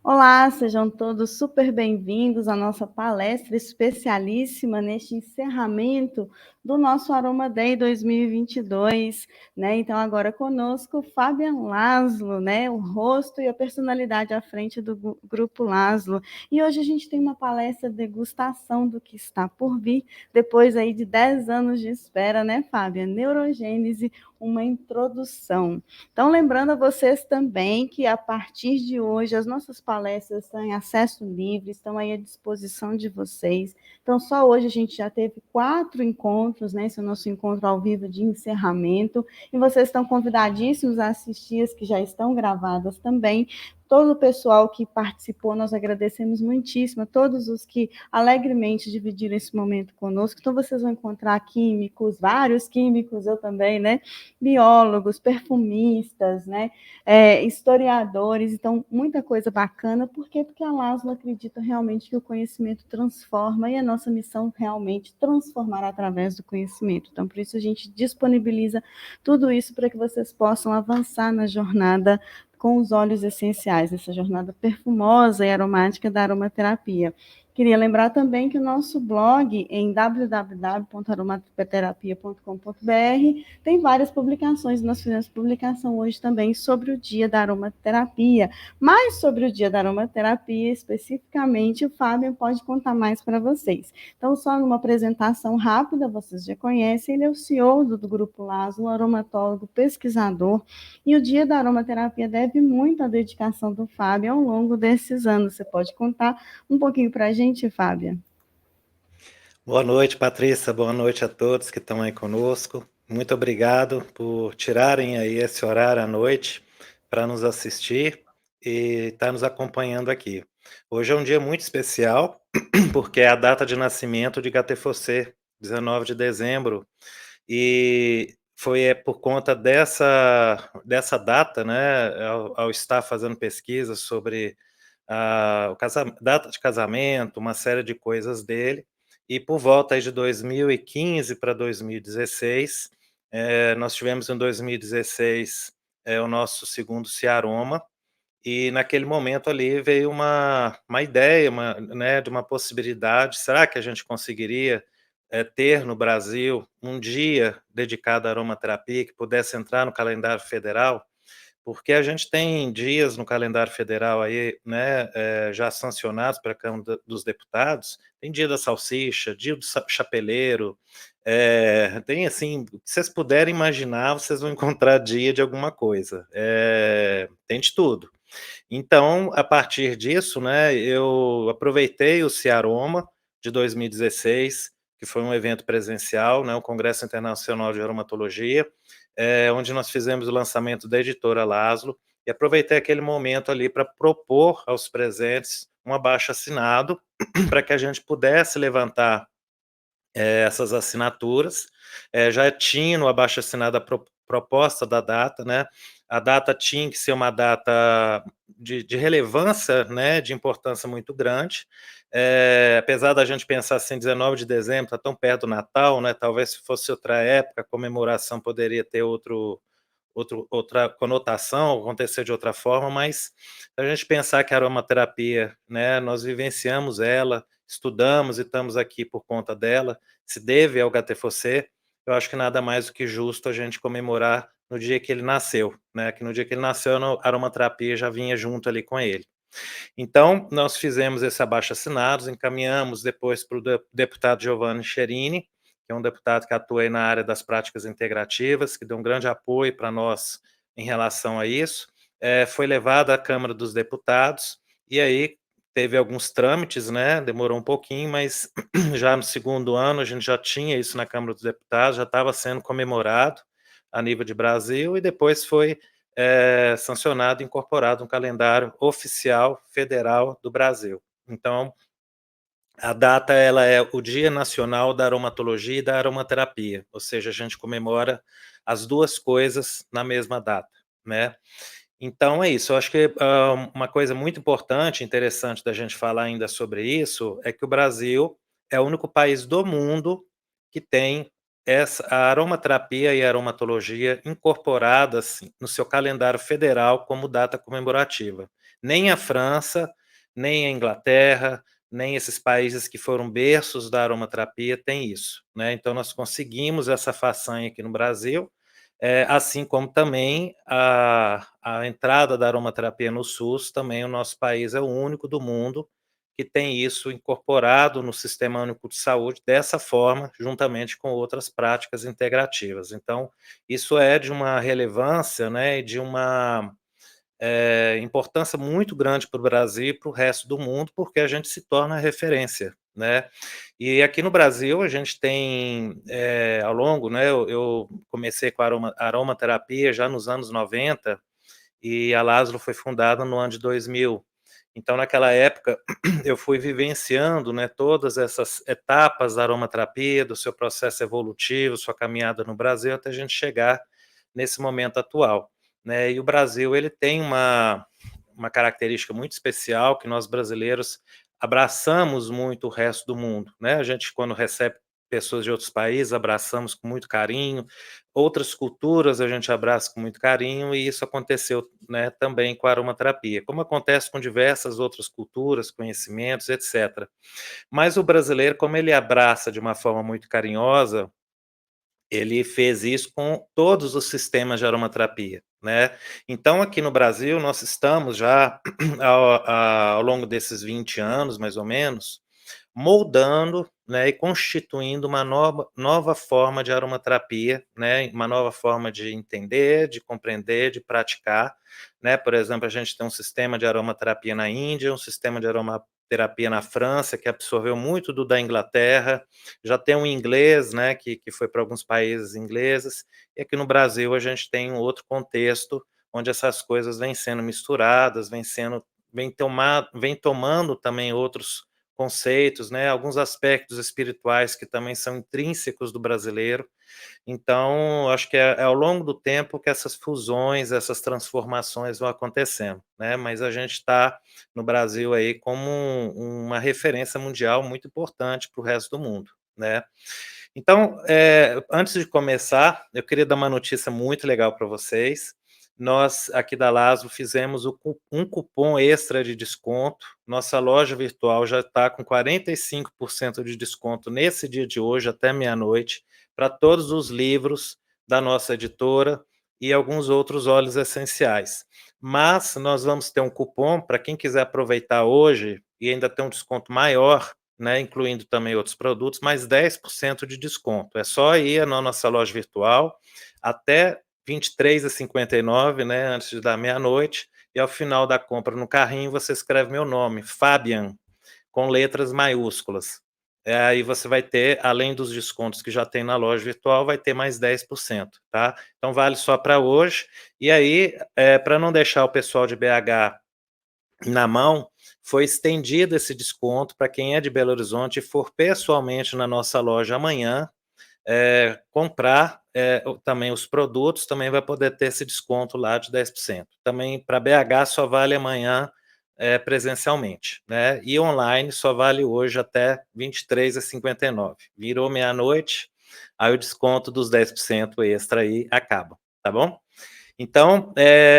Olá, sejam todos super bem-vindos à nossa palestra especialíssima neste encerramento do nosso Aroma Day 2022, né? Então agora conosco Fabian Laszlo, né? O rosto e a personalidade à frente do Grupo Laszlo. E hoje a gente tem uma palestra de degustação do que está por vir, depois aí de 10 anos de espera, né, Fabian? Neurogênese, uma introdução. Então, lembrando a vocês também que a partir de hoje as nossas palestras estão em acesso livre, estão aí à disposição de vocês. Então, só hoje a gente já teve 4 encontros, né? Esse é o nosso encontro ao vivo de encerramento, e vocês estão convidadíssimos a assistir as que já estão gravadas também. Todo o pessoal que participou, nós agradecemos muitíssimo a todos os que alegremente dividiram esse momento conosco. Então, vocês vão encontrar químicos, vários químicos, eu também, né? Biólogos, perfumistas, né? Historiadores, então muita coisa bacana. Por quê? Porque a Laszlo acredita realmente que o conhecimento transforma e a nossa missão realmente transformar através do conhecimento. Então, por isso a gente disponibiliza tudo isso para que vocês possam avançar na jornada com os óleos essenciais, essa jornada perfumosa e aromática da aromaterapia. Queria lembrar também que o nosso blog em www.aromaterapia.com.br tem várias publicações. Nós fizemos publicação hoje também sobre o Dia da Aromaterapia. Mas sobre o Dia da Aromaterapia, especificamente, o Fábio pode contar mais para vocês. Então, só numa apresentação rápida, vocês já conhecem, ele é o CEO do Grupo Laszlo, aromatólogo, pesquisador, e o Dia da Aromaterapia deve muito à dedicação do Fábio ao longo desses anos. Você pode contar um pouquinho para a gente, Fábio? Boa noite, Patrícia. Boa noite a todos que estão aí conosco. Muito obrigado por tirarem aí esse horário à noite para nos assistir e estar nos acompanhando aqui. Hoje é um dia muito especial, porque é a data de nascimento de Gattefossé, 19 de dezembro, e foi por conta dessa data, né, ao estar fazendo pesquisa sobre data de casamento, uma série de coisas dele, e por volta aí de 2015 para 2016, nós tivemos em 2016 o nosso segundo Ciaroma, e naquele momento ali veio uma ideia, né, de uma possibilidade, será que a gente conseguiria ter no Brasil um dia dedicado à aromaterapia que pudesse entrar no calendário federal? Porque a gente tem dias no calendário federal aí, né, já sancionados pela Câmara dos Deputados, tem dia da salsicha, dia do chapeleiro, tem assim, o que vocês puderem imaginar, vocês vão encontrar dia de alguma coisa, tem de tudo. Então, a partir disso, né, eu aproveitei o Ciaroma de 2016, que foi um evento presencial, né, o Congresso Internacional de Aromatologia, onde nós fizemos o lançamento da editora Laszlo, e aproveitei aquele momento ali para propor aos presentes um abaixo-assinado para que a gente pudesse levantar essas assinaturas. Já tinha no abaixo-assinado a proposta da data, né? A data tinha que ser uma data de relevância, né, de importância muito grande. Apesar da gente pensar assim, 19 de dezembro, está tão perto do Natal, né? Talvez se fosse outra época, a comemoração poderia ter outra conotação, acontecer de outra forma, mas se a gente pensar que a aromaterapia, né, nós vivenciamos ela, estudamos e estamos aqui por conta dela, se deve ao Gattefossé, eu acho que nada mais do que justo a gente comemorar no dia que ele nasceu, né, que no dia que ele nasceu a aromaterapia já vinha junto ali com ele. Então, nós fizemos esse abaixo-assinados, encaminhamos depois para o deputado Giovanni Cherini, que é um deputado que atua aí na área das práticas integrativas, que deu um grande apoio para nós em relação a isso. Foi levado à Câmara dos Deputados, e aí teve alguns trâmites, né? Demorou um pouquinho, mas já no segundo ano a gente já tinha isso na Câmara dos Deputados, já estava sendo comemorado a nível de Brasil, e depois foi sancionado e incorporado no calendário oficial federal do Brasil. Então, a data ela é o Dia Nacional da Aromatologia e da Aromaterapia, ou seja, a gente comemora as duas coisas na mesma data, né? Então é isso, eu acho que uma coisa muito importante, interessante da gente falar ainda sobre isso, é que o Brasil é o único país do mundo que tem a aromaterapia e a aromatologia incorporadas no seu calendário federal como data comemorativa. Nem a França, nem a Inglaterra, nem esses países que foram berços da aromaterapia têm isso, né. Então nós conseguimos essa façanha aqui no Brasil, assim como também a entrada da aromaterapia no SUS, também o nosso país é o único do mundo que tem isso incorporado no Sistema Único de Saúde dessa forma, juntamente com outras práticas integrativas. Então, isso é de uma relevância, né, e de uma importância muito grande para o Brasil e para o resto do mundo, porque a gente se torna referência, né. E aqui no Brasil a gente tem, ao longo, né, eu comecei com a aromaterapia já nos anos 90 e a Lázaro foi fundada no ano de 2000. Então naquela época eu fui vivenciando, né, todas essas etapas da aromaterapia, do seu processo evolutivo, sua caminhada no Brasil, até a gente chegar nesse momento atual, né. E o Brasil ele tem uma característica muito especial que nós brasileiros abraçamos muito o resto do mundo, né. A gente quando recebe pessoas de outros países, abraçamos com muito carinho, outras culturas a gente abraça com muito carinho e isso aconteceu, né, também com a aromaterapia, como acontece com diversas outras culturas, conhecimentos, etcétera. Mas o brasileiro, como ele abraça de uma forma muito carinhosa, ele fez isso com todos os sistemas de aromaterapia, né. Então aqui no Brasil nós estamos já ao longo desses 20 anos, mais ou menos, moldando, né, e constituindo uma nova forma de aromaterapia, né, uma nova forma de entender, de compreender, de praticar, né. Por exemplo, a gente tem um sistema de aromaterapia na Índia, um sistema de aromaterapia na França, que absorveu muito do da Inglaterra, já tem um inglês, né, que foi para alguns países ingleses, e aqui no Brasil a gente tem um outro contexto, onde essas coisas vêm sendo misturadas, vem tomando também outros conceitos, né, alguns aspectos espirituais que também são intrínsecos do brasileiro. Então, acho que é ao longo do tempo que essas fusões, essas transformações vão acontecendo, né, mas a gente está no Brasil aí como uma referência mundial muito importante para o resto do mundo, né. Então, antes de começar, eu queria dar uma notícia muito legal para vocês. Nós, aqui da Lazo, fizemos um cupom extra de desconto. Nossa loja virtual já está com 45% de desconto nesse dia de hoje, até meia-noite, para todos os livros da nossa editora e alguns outros óleos essenciais. Mas nós vamos ter um cupom para quem quiser aproveitar hoje e ainda ter um desconto maior, né, incluindo também outros produtos, mais 10% de desconto. É só ir na nossa loja virtual até 23h59, né, antes de dar meia-noite, e ao final da compra no carrinho você escreve meu nome, Fabian, com letras maiúsculas. Aí você vai ter, além dos descontos que já tem na loja virtual, vai ter mais 10%, tá? Então vale só para hoje. E aí, para não deixar o pessoal de BH na mão, foi estendido esse desconto para quem é de Belo Horizonte e for pessoalmente na nossa loja amanhã, comprar, também os produtos, também vai poder ter esse desconto lá de 10%. Também para BH só vale amanhã, presencialmente, né, e online só vale hoje até 23h59. Virou meia-noite, aí o desconto dos 10% extra aí acaba, tá bom? Então,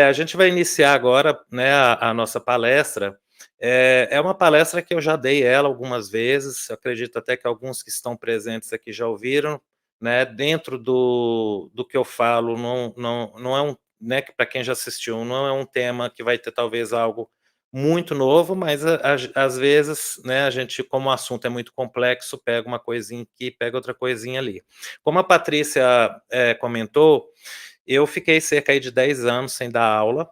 a gente vai iniciar agora, né, a nossa palestra. É uma palestra que eu já dei ela algumas vezes, acredito até que alguns que estão presentes aqui já ouviram, né, dentro do que eu falo, não é um, né, que para quem já assistiu, não é um tema que vai ter talvez algo muito novo, mas às vezes, né, a gente, como o assunto é muito complexo, pega uma coisinha aqui, pega outra coisinha ali. Como a Patrícia, comentou, eu fiquei cerca aí de 10 anos sem dar aula,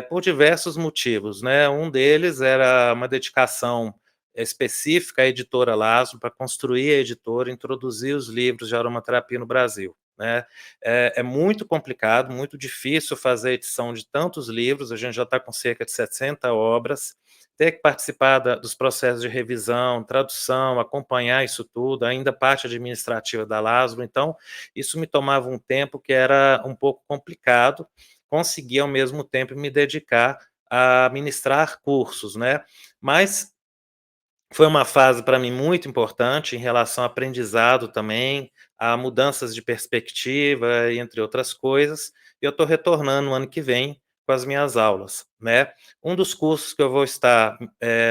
por diversos motivos, né, um deles era uma dedicação específica à editora Lazo, para construir a editora, introduzir os livros de aromaterapia no Brasil, né. É muito complicado, muito difícil fazer a edição de tantos livros, a gente já está com cerca de 60 obras, ter que participar dos processos de revisão, tradução, acompanhar isso tudo, ainda parte administrativa da Lazo, então isso me tomava um tempo que era um pouco complicado, conseguir ao mesmo tempo me dedicar a ministrar cursos, né. Mas foi uma fase para mim muito importante em relação ao aprendizado também, a mudanças de perspectiva, entre outras coisas, e eu estou retornando no ano que vem com as minhas aulas, né. Um dos cursos que eu vou estar,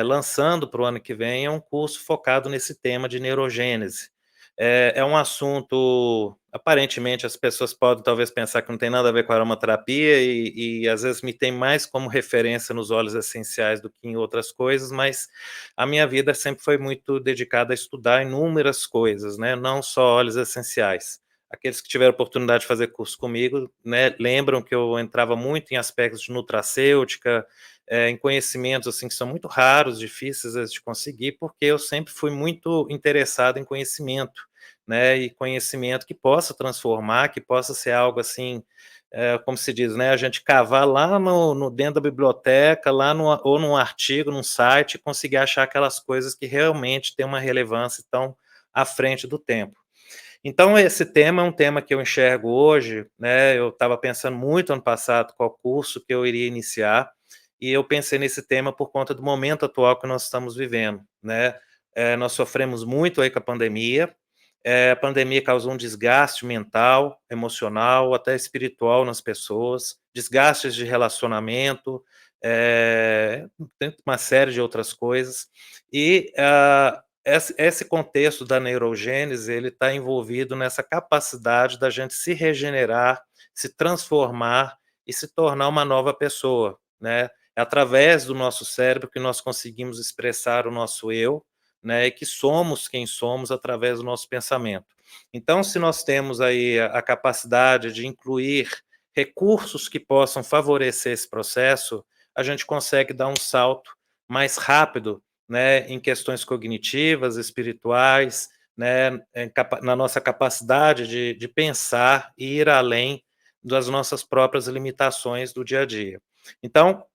lançando para o ano que vem é um curso focado nesse tema de neurogênese. É um assunto aparentemente as pessoas podem talvez pensar que não tem nada a ver com aromaterapia e às vezes me tem mais como referência nos óleos essenciais do que em outras coisas, mas a minha vida sempre foi muito dedicada a estudar inúmeras coisas, né, não só óleos essenciais. Aqueles que tiveram oportunidade de fazer curso comigo, né, lembram que eu entrava muito em aspectos de nutracêutica, em conhecimentos, assim, que são muito raros, difíceis às vezes de conseguir, porque eu sempre fui muito interessado em conhecimento, né, e conhecimento que possa transformar, que possa ser algo assim, como se diz, né, a gente cavar lá no dentro da biblioteca, lá no ou num artigo, num site, e conseguir achar aquelas coisas que realmente têm uma relevância e estão à frente do tempo. Então esse tema é um tema que eu enxergo hoje, né, eu estava pensando muito ano passado qual curso que eu iria iniciar, e eu pensei nesse tema por conta do momento atual que nós estamos vivendo, né. Nós sofremos muito aí com a pandemia, a pandemia causou um desgaste mental, emocional, até espiritual nas pessoas, desgastes de relacionamento, tem uma série de outras coisas, e, esse contexto da neurogênese, ele está envolvido nessa capacidade da gente se regenerar, se transformar e se tornar uma nova pessoa, né. É através do nosso cérebro que nós conseguimos expressar o nosso eu, né, e que somos quem somos através do nosso pensamento. Então, se nós temos aí a capacidade de incluir recursos que possam favorecer esse processo, a gente consegue dar um salto mais rápido, né, em questões cognitivas, espirituais, né, na nossa capacidade de pensar e ir além das nossas próprias limitações do dia a dia. Então,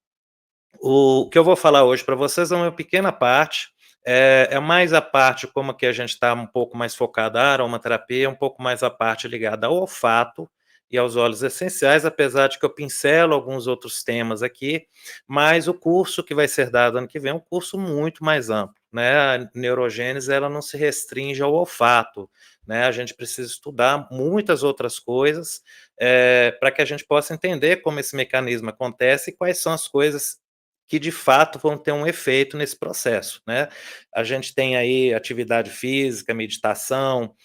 o que eu vou falar hoje para vocês é uma pequena parte, é mais a parte como que a gente está um pouco mais focado a aromaterapia, um pouco mais a parte ligada ao olfato e aos óleos essenciais, apesar de que eu pincelo alguns outros temas aqui, mas o curso que vai ser dado ano que vem é um curso muito mais amplo, né, a neurogênese ela não se restringe ao olfato, né, a gente precisa estudar muitas outras coisas, para que a gente possa entender como esse mecanismo acontece e quais são as coisas que de fato vão ter um efeito nesse processo, né. A gente tem aí atividade física, meditação,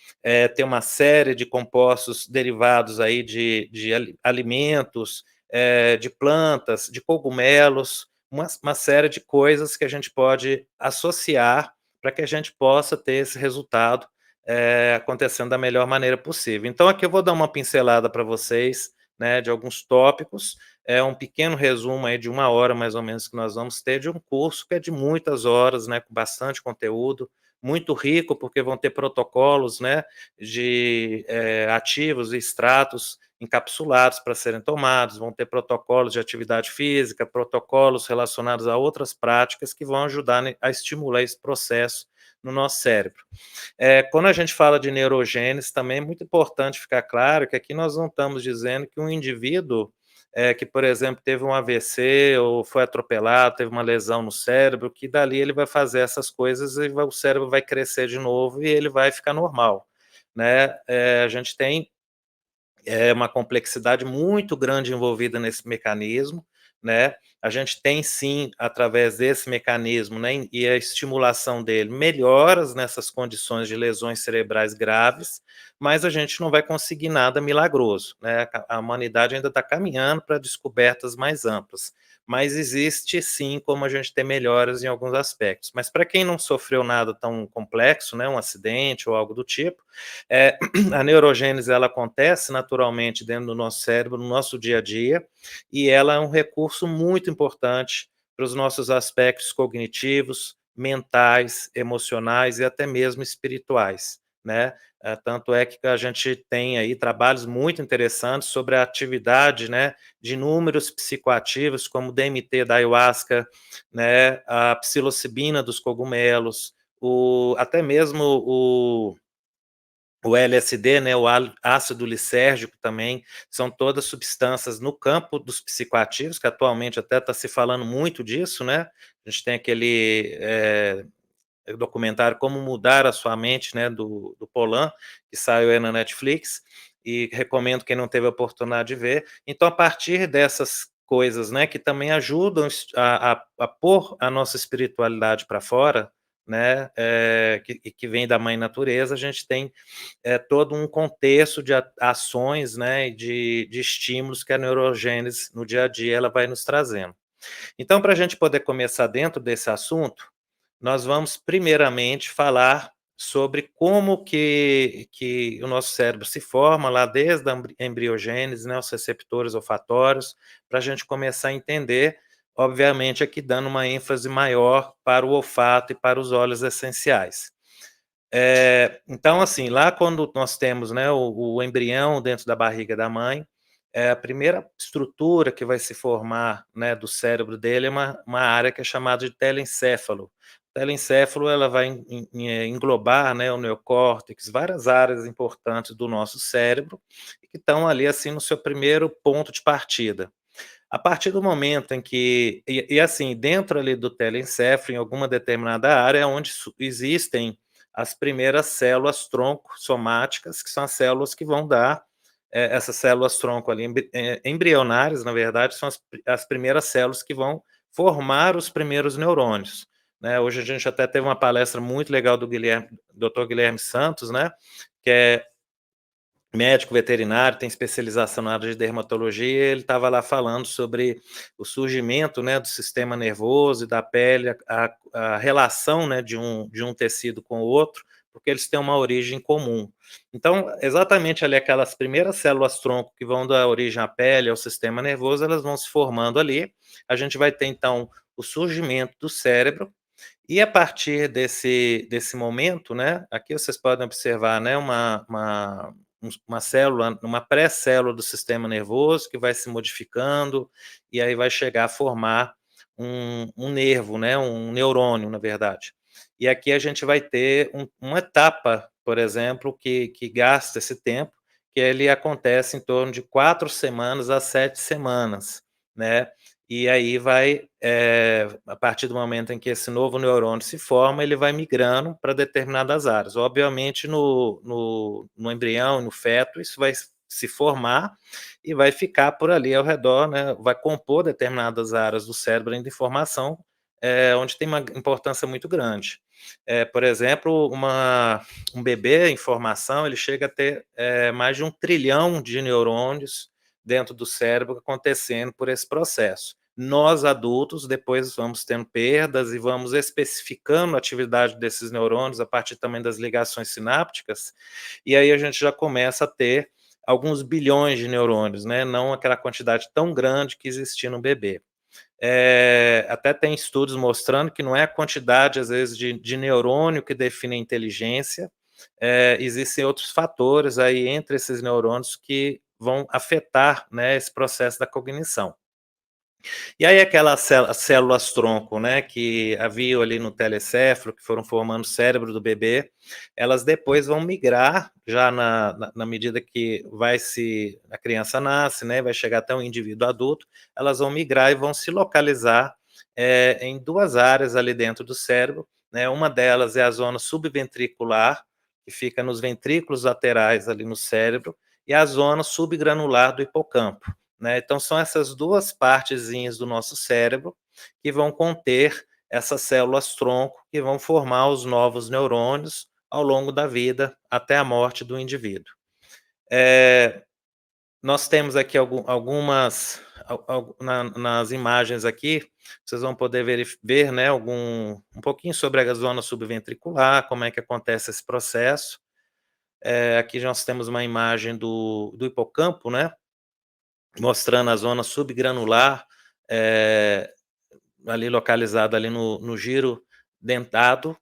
tem uma série de compostos derivados aí de alimentos, de plantas, de cogumelos, uma série de coisas que a gente pode associar para que a gente possa ter esse resultado, acontecendo da melhor maneira possível. Então aqui eu vou dar uma pincelada para vocês, né, de alguns tópicos, é um pequeno resumo aí de 1 hora mais ou menos que nós vamos ter de um curso que é de muitas horas, né, com bastante conteúdo, muito rico, porque vão ter protocolos, né, de, ativos e extratos encapsulados para serem tomados, vão ter protocolos de atividade física, protocolos relacionados a outras práticas que vão ajudar a estimular esse processo no nosso cérebro. Quando a gente fala de neurogênese, também é muito importante ficar claro que aqui nós não estamos dizendo que um indivíduo, que, por exemplo, teve um AVC ou foi atropelado, teve uma lesão no cérebro, que dali ele vai fazer essas coisas e o cérebro vai crescer de novo e ele vai ficar normal, né. A gente tem uma complexidade muito grande envolvida nesse mecanismo, né. A gente tem sim, através desse mecanismo, né, e a estimulação dele, melhoras nessas condições de lesões cerebrais graves, mas a gente não vai conseguir nada milagroso, né. A humanidade ainda está caminhando para descobertas mais amplas, mas existe sim como a gente ter melhoras em alguns aspectos. Mas para quem não sofreu nada tão complexo, né, um acidente ou algo do tipo, a neurogênese ela acontece naturalmente dentro do nosso cérebro, no nosso dia a dia, e ela é um recurso muito importante para os nossos aspectos cognitivos, mentais, emocionais e até mesmo espirituais, né. Tanto é que a gente tem aí trabalhos muito interessantes sobre a atividade, né, de inúmeros psicoativos, como o DMT da ayahuasca, né, a psilocibina dos cogumelos, até mesmo o LSD, né, o ácido lisérgico também, são todas substâncias no campo dos psicoativos, que atualmente até está se falando muito disso, né, a gente tem aquele, documentário Como Mudar a Sua Mente, né, do Pollan, que saiu aí na Netflix, e recomendo quem não teve a oportunidade de ver. Então, a partir dessas coisas, né, que também ajudam a pôr a nossa espiritualidade para fora, né, que vem da mãe natureza. A gente tem todo um contexto de ações, né, e de estímulos que a neurogênese no dia a dia ela vai nos trazendo. Então, para a gente poder começar dentro desse assunto, nós vamos primeiramente falar sobre como que o nosso cérebro se forma lá desde a embriogênese, né, os receptores olfatórios, para a gente começar a entender, obviamente aqui dando uma ênfase maior para o olfato e para os óleos essenciais. Então, assim, lá quando nós temos, né, o embrião dentro da barriga da mãe, a primeira estrutura que vai se formar, né, do cérebro dele é uma área que é chamada de telencéfalo. O telencéfalo ela vai englobar, né, o neocórtex, várias áreas importantes do nosso cérebro, que estão ali, assim, no seu primeiro ponto de partida. A partir do momento em que assim, dentro ali do telencéfalo, em alguma determinada área, é onde existem as primeiras células tronco somáticas, que são as células que vão dar, essas células tronco ali, embrionárias, na verdade, são as primeiras células que vão formar os primeiros neurônios, né. Hoje a gente até teve uma palestra muito legal do Dr. Guilherme Santos, né, que é médico veterinário, tem especialização na área de dermatologia, ele estava lá falando sobre o surgimento, né, do sistema nervoso e da pele, a relação, né, de um tecido com o outro, porque eles têm uma origem comum. Então, exatamente ali aquelas primeiras células-tronco que vão dar origem à pele, ao sistema nervoso, elas vão se formando ali. A gente vai ter, então, o surgimento do cérebro, e a partir desse momento, né, aqui vocês podem observar, né, uma célula, uma pré-célula do sistema nervoso que vai se modificando, e aí vai chegar a formar um nervo, né, um neurônio, na verdade. E aqui a gente vai ter uma etapa, por exemplo, que gasta esse tempo, que ele acontece em torno de 4 semanas a 7 semanas, né. E aí vai, a partir do momento em que esse novo neurônio se forma, ele vai migrando para determinadas áreas. Obviamente no embrião, no feto, isso vai se formar e vai ficar por ali ao redor, né, vai compor determinadas áreas do cérebro ainda em formação, onde tem uma importância muito grande. Por exemplo, um bebê em formação, ele chega a ter, mais de 1 trilhão de neurônios dentro do cérebro acontecendo por esse processo. Nós, adultos, depois vamos tendo perdas e vamos especificando a atividade desses neurônios a partir também das ligações sinápticas, e aí a gente já começa a ter alguns bilhões de neurônios, né, não aquela quantidade tão grande que existia no bebê. Até tem estudos mostrando que não é a quantidade, às vezes, de neurônio que define a inteligência, existem outros fatores aí entre esses neurônios que vão afetar, né, esse processo da cognição. E aí aquelas células-tronco, né, que haviam ali no telecéfalo, que foram formando o cérebro do bebê, elas depois vão migrar, já na medida que a criança nasce, né, vai chegar até um indivíduo adulto, elas vão migrar e vão se localizar, em 2 áreas ali dentro do cérebro, né, uma delas é a zona subventricular, que fica nos ventrículos laterais ali no cérebro, e a zona subgranular do hipocampo, né. Então são essas 2 partezinhas do nosso cérebro que vão conter essas células-tronco, que vão formar os novos neurônios ao longo da vida, até a morte do indivíduo. Nós temos aqui algumas nas imagens aqui, vocês vão poder ver, né, um pouquinho sobre a zona subventricular, como é que acontece esse processo. Aqui nós temos uma imagem do hipocampo, né, mostrando a zona subgranular, eh, ali localizada ali no giro dentado,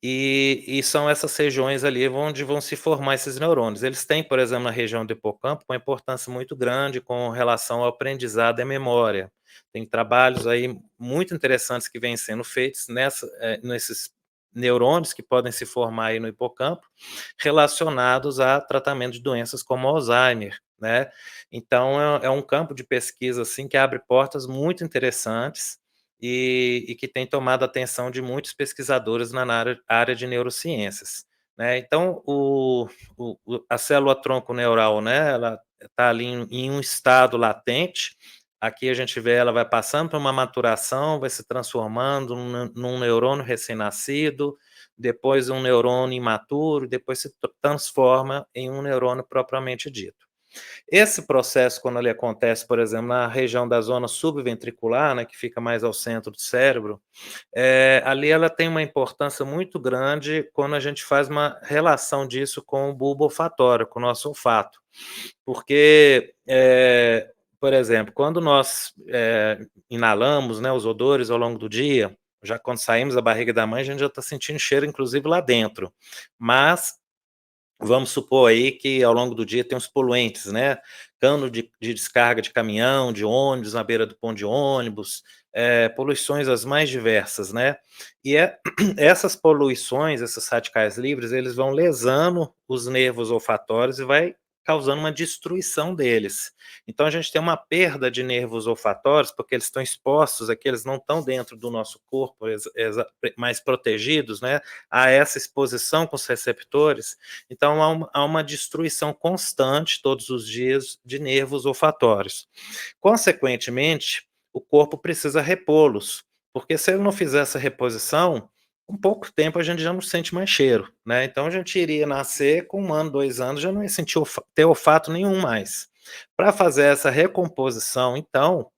e são essas regiões ali onde vão se formar esses neurônios. Eles têm, por exemplo, na região do hipocampo, uma importância muito grande com relação ao aprendizado e à memória. Tem trabalhos aí muito interessantes que vêm sendo feitos nesses neurônios que podem se formar aí no hipocampo, relacionados a tratamento de doenças como Alzheimer, né. Então é um campo de pesquisa, assim, que abre portas muito interessantes, e que tem tomado a atenção de muitos pesquisadores na área de neurociências, né. Então a célula tronco neural, né, ela está ali em um estado latente, Aqui a gente vê ela vai passando por uma maturação, vai se transformando num neurônio recém-nascido, depois um neurônio imaturo, depois se transforma em um neurônio propriamente dito. Esse processo, quando ele acontece, por exemplo, na região da zona subventricular, né, que fica mais ao centro do cérebro, ali ela tem uma importância muito grande quando a gente faz uma relação disso com o bulbo olfatório, com o nosso olfato. Porque, por exemplo, quando nós inalamos, né, os odores ao longo do dia, já quando saímos da barriga da mãe, a gente já está sentindo cheiro, inclusive lá dentro. Mas vamos supor aí que ao longo do dia tem uns poluentes, né? Cano de descarga de caminhão, de ônibus, na beira do ponto de ônibus, poluições as mais diversas, né? E essas poluições, esses radicais livres, eles vão lesando os nervos olfatórios e vai causando uma destruição deles. Então a gente tem uma perda de nervos olfatórios, porque eles estão expostos aqui, eles não estão dentro do nosso corpo, mais protegidos, né? A essa exposição com os receptores, então há uma destruição constante, todos os dias, de nervos olfatórios. Consequentemente, o corpo precisa repô-los, porque se ele não fizer essa reposição, com pouco tempo a gente já não sente mais cheiro, né? Então a gente iria nascer com 1 ano, 2 anos, já não ia sentir ter olfato nenhum mais. Para fazer essa recomposição, então,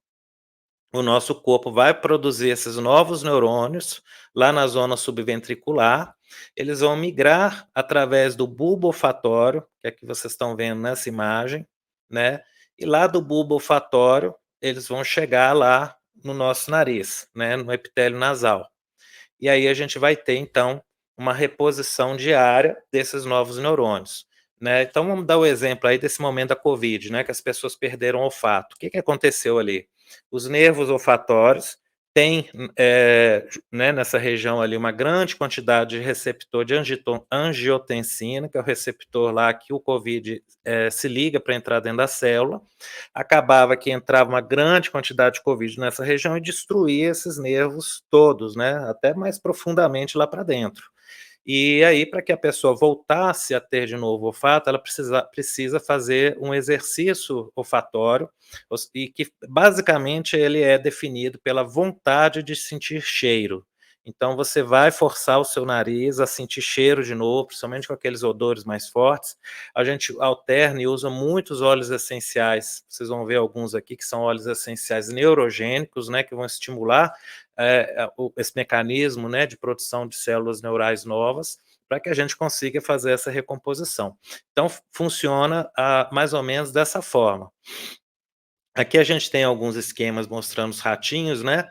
o nosso corpo vai produzir esses novos neurônios lá na zona subventricular. Eles vão migrar através do bulbo olfatório, que é que vocês estão vendo nessa imagem, né? E lá do bulbo olfatório, eles vão chegar lá no nosso nariz, né? No epitélio nasal. E aí a gente vai ter, então, uma reposição diária desses novos neurônios, né? Então vamos dar o exemplo aí desse momento da Covid, né? Que as pessoas perderam o olfato. O que aconteceu ali? Os nervos olfatórios têm, né, nessa região ali uma grande quantidade de receptor de angiotensina, que é o receptor lá que o Covid se liga para entrar dentro da célula. Acabava que entrava uma grande quantidade de Covid nessa região e destruía esses nervos todos, né, até mais profundamente lá para dentro. E aí, para que a pessoa voltasse a ter de novo olfato, ela precisa fazer um exercício olfatório, e que basicamente ele é definido pela vontade de sentir cheiro. Então você vai forçar o seu nariz a sentir cheiro de novo, principalmente com aqueles odores mais fortes. A gente alterna e usa muitos óleos essenciais. Vocês vão ver alguns aqui que são óleos essenciais neurogênicos, né, que vão estimular esse mecanismo, né, de produção de células neurais novas, para que a gente consiga fazer essa recomposição. Então, funciona mais ou menos dessa forma. Aqui a gente tem alguns esquemas mostrando os ratinhos, né?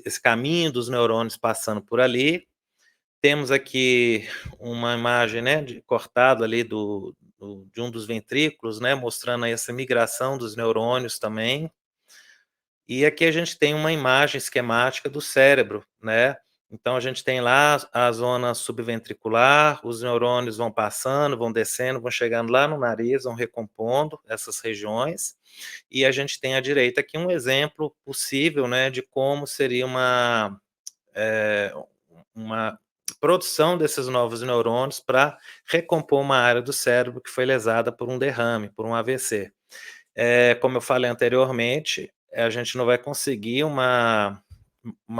Esse caminho dos neurônios passando por ali. Temos aqui uma imagem, né, cortada ali de um dos ventrículos, né, mostrando aí essa migração dos neurônios também. E aqui a gente tem uma imagem esquemática do cérebro, né? Então a gente tem lá a zona subventricular, os neurônios vão passando, vão descendo, vão chegando lá no nariz, vão recompondo essas regiões. E a gente tem à direita aqui um exemplo possível, né, de como seria uma produção desses novos neurônios para recompor uma área do cérebro que foi lesada por um derrame, por um AVC. Como eu falei anteriormente, a gente não vai conseguir uma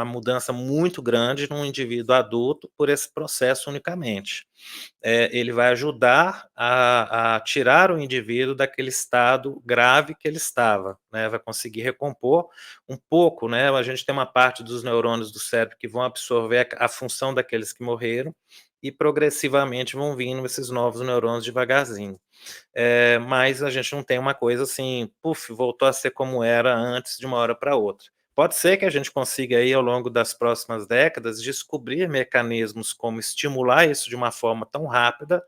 mudança muito grande num indivíduo adulto por esse processo unicamente. Ele vai ajudar a tirar o indivíduo daquele estado grave que ele estava, né? Vai conseguir recompor um pouco, né? A gente tem uma parte dos neurônios do cérebro que vão absorver a função daqueles que morreram e progressivamente vão vindo esses novos neurônios devagarzinho. Mas a gente não tem uma coisa assim, puf, voltou a ser como era antes de uma hora para outra. Pode ser que a gente consiga aí ao longo das próximas décadas descobrir mecanismos como estimular isso de uma forma tão rápida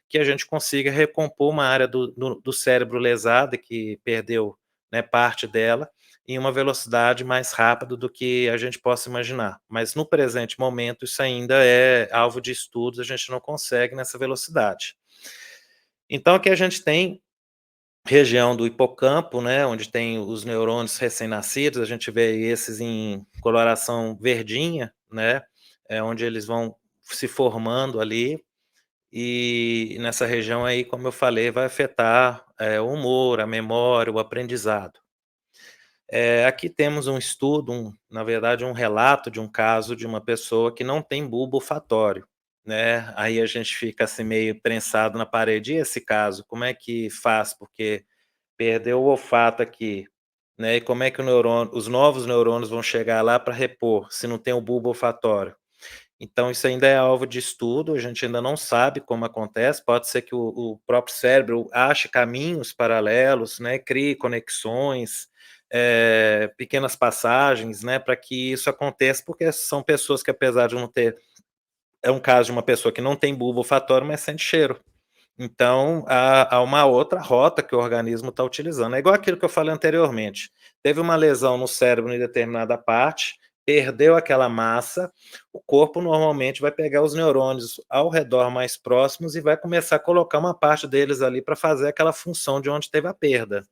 que a gente consiga recompor uma área do cérebro lesada que perdeu, né, parte dela em uma velocidade mais rápida do que a gente possa imaginar. Mas no presente momento isso ainda é alvo de estudos, a gente não consegue nessa velocidade. Então aqui a gente tem região do hipocampo, né, onde tem os neurônios recém-nascidos, a gente vê esses em coloração verdinha, né, onde eles vão se formando ali, e nessa região aí, como eu falei, vai afetar, o humor, a memória, o aprendizado. Aqui temos um estudo, na verdade, um relato de um caso de uma pessoa que não tem bulbo olfatório, né, aí a gente fica, assim, meio prensado na parede, e esse caso, como é que faz? Porque perdeu o olfato aqui, né, e como é que os novos neurônios vão chegar lá para repor, se não tem o bulbo olfatório? Então isso ainda é alvo de estudo, a gente ainda não sabe como acontece, pode ser que o próprio cérebro ache caminhos paralelos, né, crie conexões, pequenas passagens, né, para que isso aconteça, porque são pessoas que apesar de não ter é um caso de uma pessoa que não tem bulbo olfatório, mas sente cheiro. Então, há uma outra rota que o organismo está utilizando. É igual aquilo que eu falei anteriormente. Teve uma lesão no cérebro em determinada parte, perdeu aquela massa, o corpo normalmente vai pegar os neurônios ao redor mais próximos e vai começar a colocar uma parte deles ali para fazer aquela função de onde teve a perda.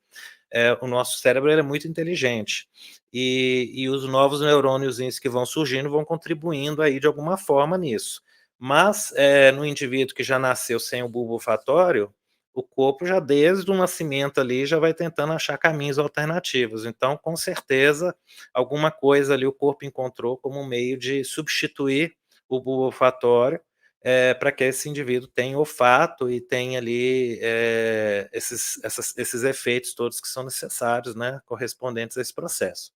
O nosso cérebro ele é muito inteligente. E os novos neurôniozinhos que vão surgindo vão contribuindo aí de alguma forma nisso. Mas, no indivíduo que já nasceu sem o bulbo olfatório, o corpo já desde o nascimento ali já vai tentando achar caminhos alternativos. Então, com certeza, alguma coisa ali o corpo encontrou como um meio de substituir o bulbo olfatório, para que esse indivíduo tenha olfato e tenha ali, esses efeitos todos que são necessários, né, correspondentes a esse processo.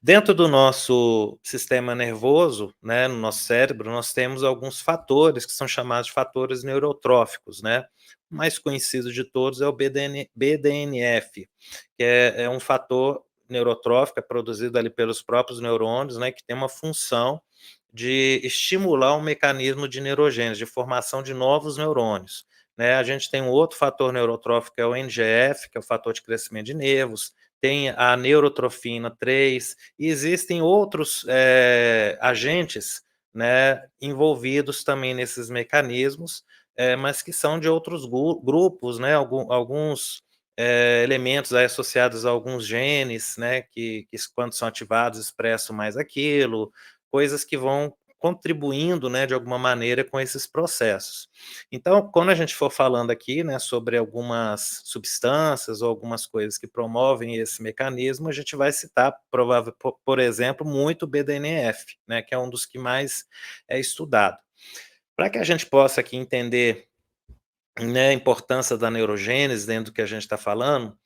Dentro do nosso sistema nervoso, né, no nosso cérebro, nós temos alguns fatores que são chamados de fatores neurotróficos, né. O mais conhecido de todos é o BDNF, que é um fator neurotrófico, é produzido ali pelos próprios neurônios, né, que tem uma função de estimular um mecanismo de neurogênese, de formação de novos neurônios, né. A gente tem um outro fator neurotrófico, que é o NGF, que é o fator de crescimento de nervos, tem a neurotrofina 3, e existem outros, agentes, né, envolvidos também nesses mecanismos, mas que são de outros grupos, né, alguns, elementos aí associados a alguns genes, né, que quando são ativados expressam mais aquilo, coisas que vão contribuindo, né, de alguma maneira com esses processos. Então, quando a gente for falando aqui, né, sobre algumas substâncias ou algumas coisas que promovem esse mecanismo, a gente vai citar, por exemplo, muito o BDNF, né, que é um dos que mais é estudado. Para que a gente possa aqui entender, né, a importância da neurogênese dentro do que a gente está falando,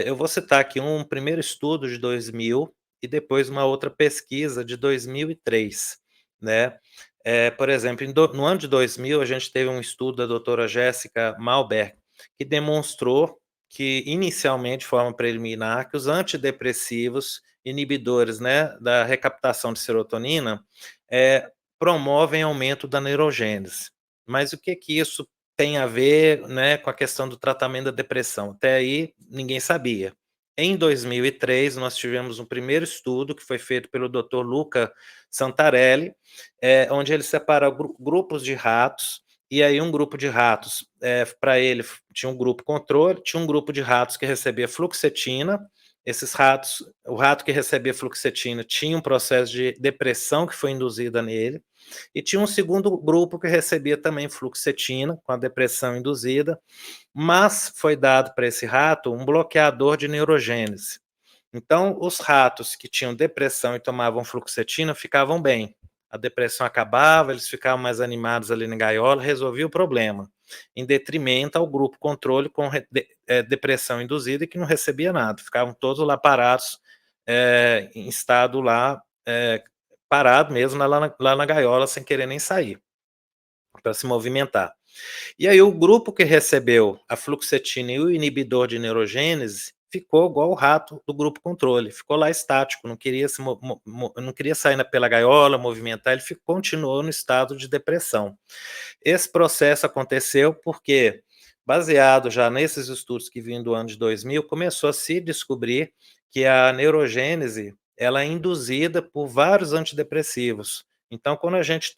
eu vou citar aqui um primeiro estudo de 2000 e depois uma outra pesquisa de 2003, né. Por exemplo, no ano de 2000 a gente teve um estudo da doutora Jéssica Malberg, que demonstrou que inicialmente, de forma preliminar, que os antidepressivos inibidores, né, da recaptação de serotonina, promovem aumento da neurogênese. Mas o que que isso tem a ver, né, com a questão do tratamento da depressão? Até aí ninguém sabia. Em 2003 nós tivemos um primeiro estudo que foi feito pelo Dr. Luca Santarelli, onde ele separa grupos de ratos, e aí um grupo de ratos, para ele tinha um grupo controle, tinha um grupo de ratos que recebia fluoxetina, esses ratos, o rato que recebia fluoxetina tinha um processo de depressão que foi induzida nele, e tinha um segundo grupo que recebia também fluoxetina, com a depressão induzida, mas foi dado para esse rato um bloqueador de neurogênese. Então, os ratos que tinham depressão e tomavam fluoxetina ficavam bem. A depressão acabava, eles ficavam mais animados ali na gaiola, resolvia o problema, em detrimento ao grupo controle com depressão induzida e que não recebia nada, ficavam todos lá parados, em estado lá, parado mesmo lá na gaiola, sem querer nem sair, para se movimentar. E aí o grupo que recebeu a fluoxetina e o inibidor de neurogênese ficou igual o rato do grupo controle, ficou lá estático, não queria não queria sair pela gaiola, movimentar, ele continuou no estado de depressão. Esse processo aconteceu porque, baseado já nesses estudos que vinham do ano de 2000, começou a se descobrir que a neurogênese, ela é induzida por vários antidepressivos. Então, quando a gente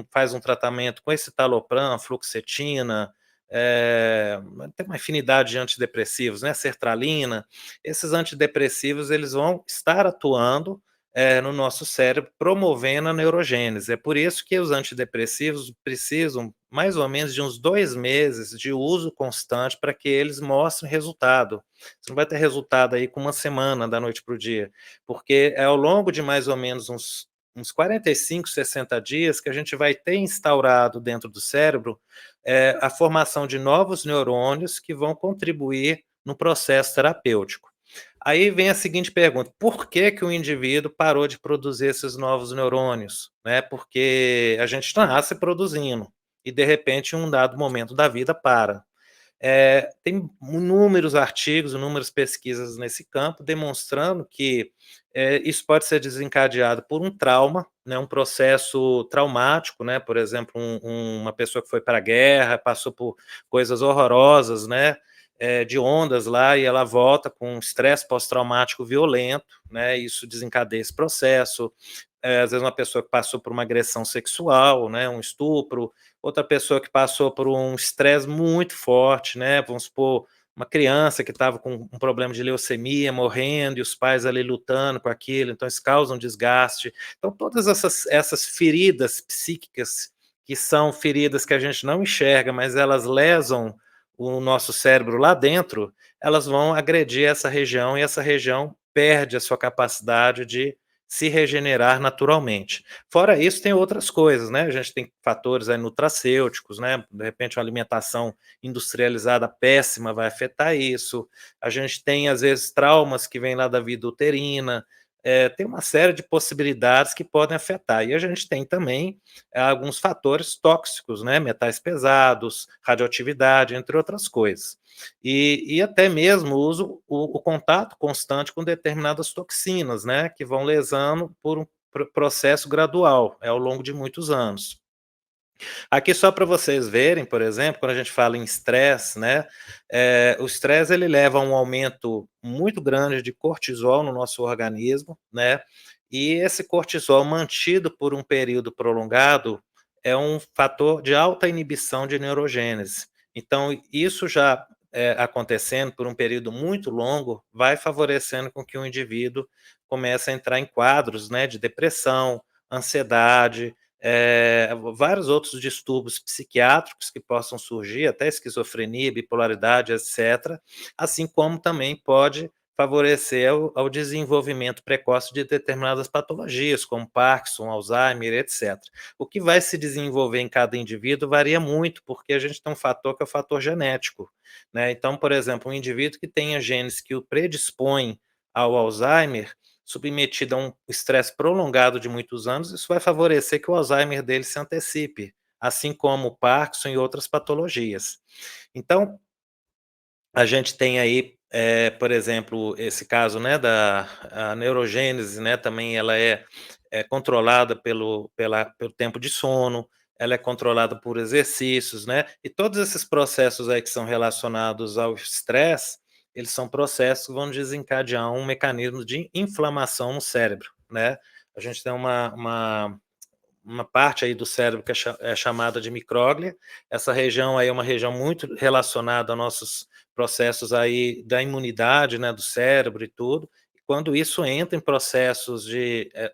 faz um tratamento com esse citalopram, fluoxetina, tem uma infinidade de antidepressivos, né, sertralina, esses antidepressivos eles vão estar atuando, no nosso cérebro, promovendo a neurogênese. É por isso que os antidepressivos precisam mais ou menos de uns 2 meses de uso constante para que eles mostrem resultado. Você não vai ter resultado aí com uma semana, da noite para o dia, porque é ao longo de mais ou menos uns 45, 60 dias que a gente vai ter instaurado dentro do cérebro, a formação de novos neurônios que vão contribuir no processo terapêutico. Aí vem a seguinte pergunta: por que que o indivíduo parou de produzir esses novos neurônios, né? Porque a gente nasce produzindo e de repente em um dado momento da vida para. Tem inúmeros artigos, inúmeras pesquisas nesse campo demonstrando que isso pode ser desencadeado por um trauma, né, um processo traumático, né, por exemplo, uma pessoa que foi para a guerra, passou por coisas horrorosas, né, de ondas lá, e ela volta com um estresse pós-traumático violento, né, isso desencadeia esse processo. Às vezes uma pessoa que passou por uma agressão sexual, né, um estupro, outra pessoa que passou por um estresse muito forte, né, vamos supor, uma criança que estava com um problema de leucemia, morrendo, e os pais ali lutando com aquilo, então isso causa um desgaste. Então todas essas feridas psíquicas, que são feridas que a gente não enxerga, mas elas lesam o nosso cérebro lá dentro, elas vão agredir essa região, e essa região perde a sua capacidade de se regenerar naturalmente. Fora isso, tem outras coisas, né? A gente tem fatores aí nutracêuticos, né? De repente, uma alimentação industrializada péssima vai afetar isso. A gente tem, às vezes, traumas que vêm lá da vida uterina. Tem uma série de possibilidades que podem afetar. E a gente tem também alguns fatores tóxicos, né? Metais pesados, radioatividade, entre outras coisas. E até mesmo o contato constante com determinadas toxinas, né? Que vão lesando por um processo gradual, ao longo de muitos anos. Aqui só para vocês verem, por exemplo, quando a gente fala em estresse, né, o estresse ele leva a um aumento muito grande de cortisol no nosso organismo, né, e esse cortisol mantido por um período prolongado é um fator de alta inibição de neurogênese. Então isso já, acontecendo por um período muito longo, vai favorecendo com que o indivíduo comece a entrar em quadros, né, de depressão, ansiedade, vários outros distúrbios psiquiátricos que possam surgir, até esquizofrenia, bipolaridade, etc., assim como também pode favorecer ao desenvolvimento precoce de determinadas patologias, como Parkinson, Alzheimer, etc. O que vai se desenvolver em cada indivíduo varia muito, porque a gente tem um fator que é o fator genético, né? Então, por exemplo, um indivíduo que tenha genes que o predispõem ao Alzheimer, submetido a um estresse prolongado de muitos anos, isso vai favorecer que o Alzheimer dele se antecipe, assim como o Parkinson e outras patologias. Então, a gente tem aí, por exemplo, esse caso, né, da a neurogênese, né, também ela é controlada pelo tempo de sono, ela é controlada por exercícios, né, e todos esses processos aí que são relacionados ao estresse, eles são processos que vão desencadear um mecanismo de inflamação no cérebro, né. A gente tem uma parte aí do cérebro que é chamada de micróglia. Essa região aí é uma região muito relacionada a nossos processos aí da imunidade, né, do cérebro e tudo. E quando isso entra em processos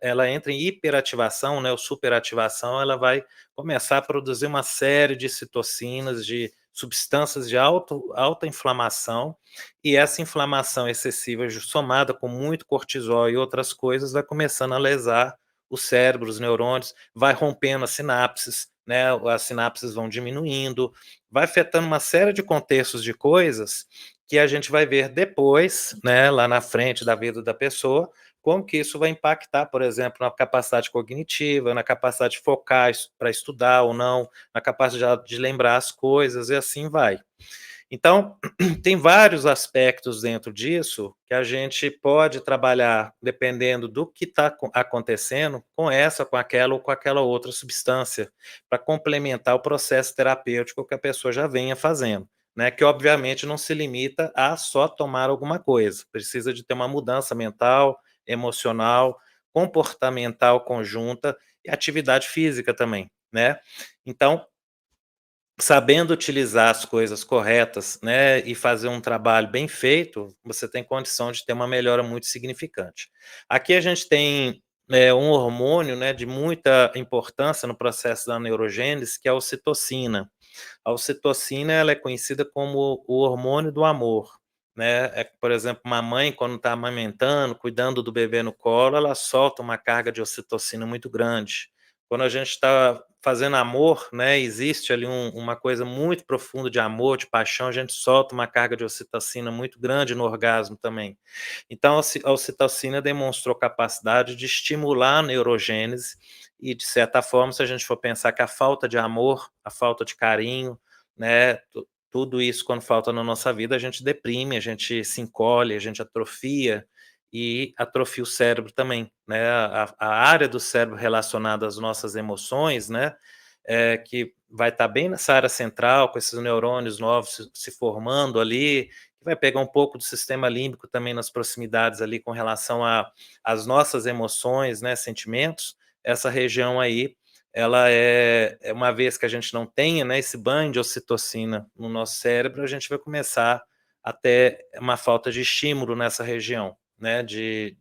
ela entra em hiperativação, né, ou superativação, ela vai começar a produzir uma série de citocinas, de substâncias de alta inflamação, e essa inflamação excessiva, somada com muito cortisol e outras coisas, vai começando a lesar o cérebro, os neurônios, vai rompendo as sinapses, né, as sinapses vão diminuindo, vai afetando uma série de contextos de coisas que a gente vai ver depois, né, lá na frente da vida da pessoa, como que isso vai impactar, por exemplo, na capacidade cognitiva, na capacidade de focar para estudar ou não, na capacidade de lembrar as coisas e assim vai. Então, tem vários aspectos dentro disso que a gente pode trabalhar dependendo do que está acontecendo com essa, com aquela ou com aquela outra substância, para complementar o processo terapêutico que a pessoa já venha fazendo, né? Que obviamente não se limita a só tomar alguma coisa, precisa de ter uma mudança mental, emocional, comportamental conjunta e atividade física também, né? Então, sabendo utilizar as coisas corretas, né, e fazer um trabalho bem feito, você tem condição de ter uma melhora muito significante. Aqui a gente tem um hormônio, né, de muita importância no processo da neurogênese, que é a ocitocina. A ocitocina, ela é conhecida como o hormônio do amor, né. Por exemplo, uma mãe quando está amamentando, cuidando do bebê no colo, ela solta uma carga de ocitocina muito grande. Quando a gente está fazendo amor, né, existe ali uma coisa muito profunda de amor, de paixão, a gente solta uma carga de ocitocina muito grande no orgasmo também. Então a ocitocina demonstrou capacidade de estimular a neurogênese e, de certa forma, se a gente for pensar que a falta de amor, a falta de carinho, né, tudo isso quando falta na nossa vida, a gente deprime, a gente se encolhe, a gente atrofia e atrofia o cérebro também, né, a área do cérebro relacionada às nossas emoções, né, que vai estar bem nessa área central, com esses neurônios novos se formando ali, que vai pegar um pouco do sistema límbico também nas proximidades ali com relação às nossas emoções, né, sentimentos. Essa região aí, ela é uma vez que a gente não tenha, né, esse banho de ocitocina no nosso cérebro, a gente vai começar a ter uma falta de estímulo nessa região, né, de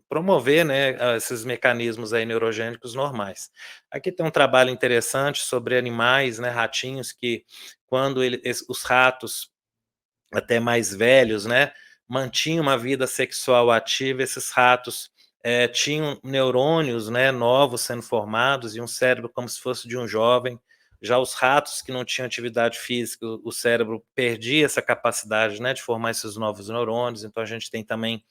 promover, né, esses mecanismos aí neurogênicos normais. Aqui tem um trabalho interessante sobre animais, né, ratinhos que quando os ratos até mais velhos, né, mantinham uma vida sexual ativa, esses ratos tinham neurônios, né, novos sendo formados e um cérebro como se fosse de um jovem. Já os ratos que não tinham atividade física, o cérebro perdia essa capacidade, né, de formar esses novos neurônios. Então a gente tem também,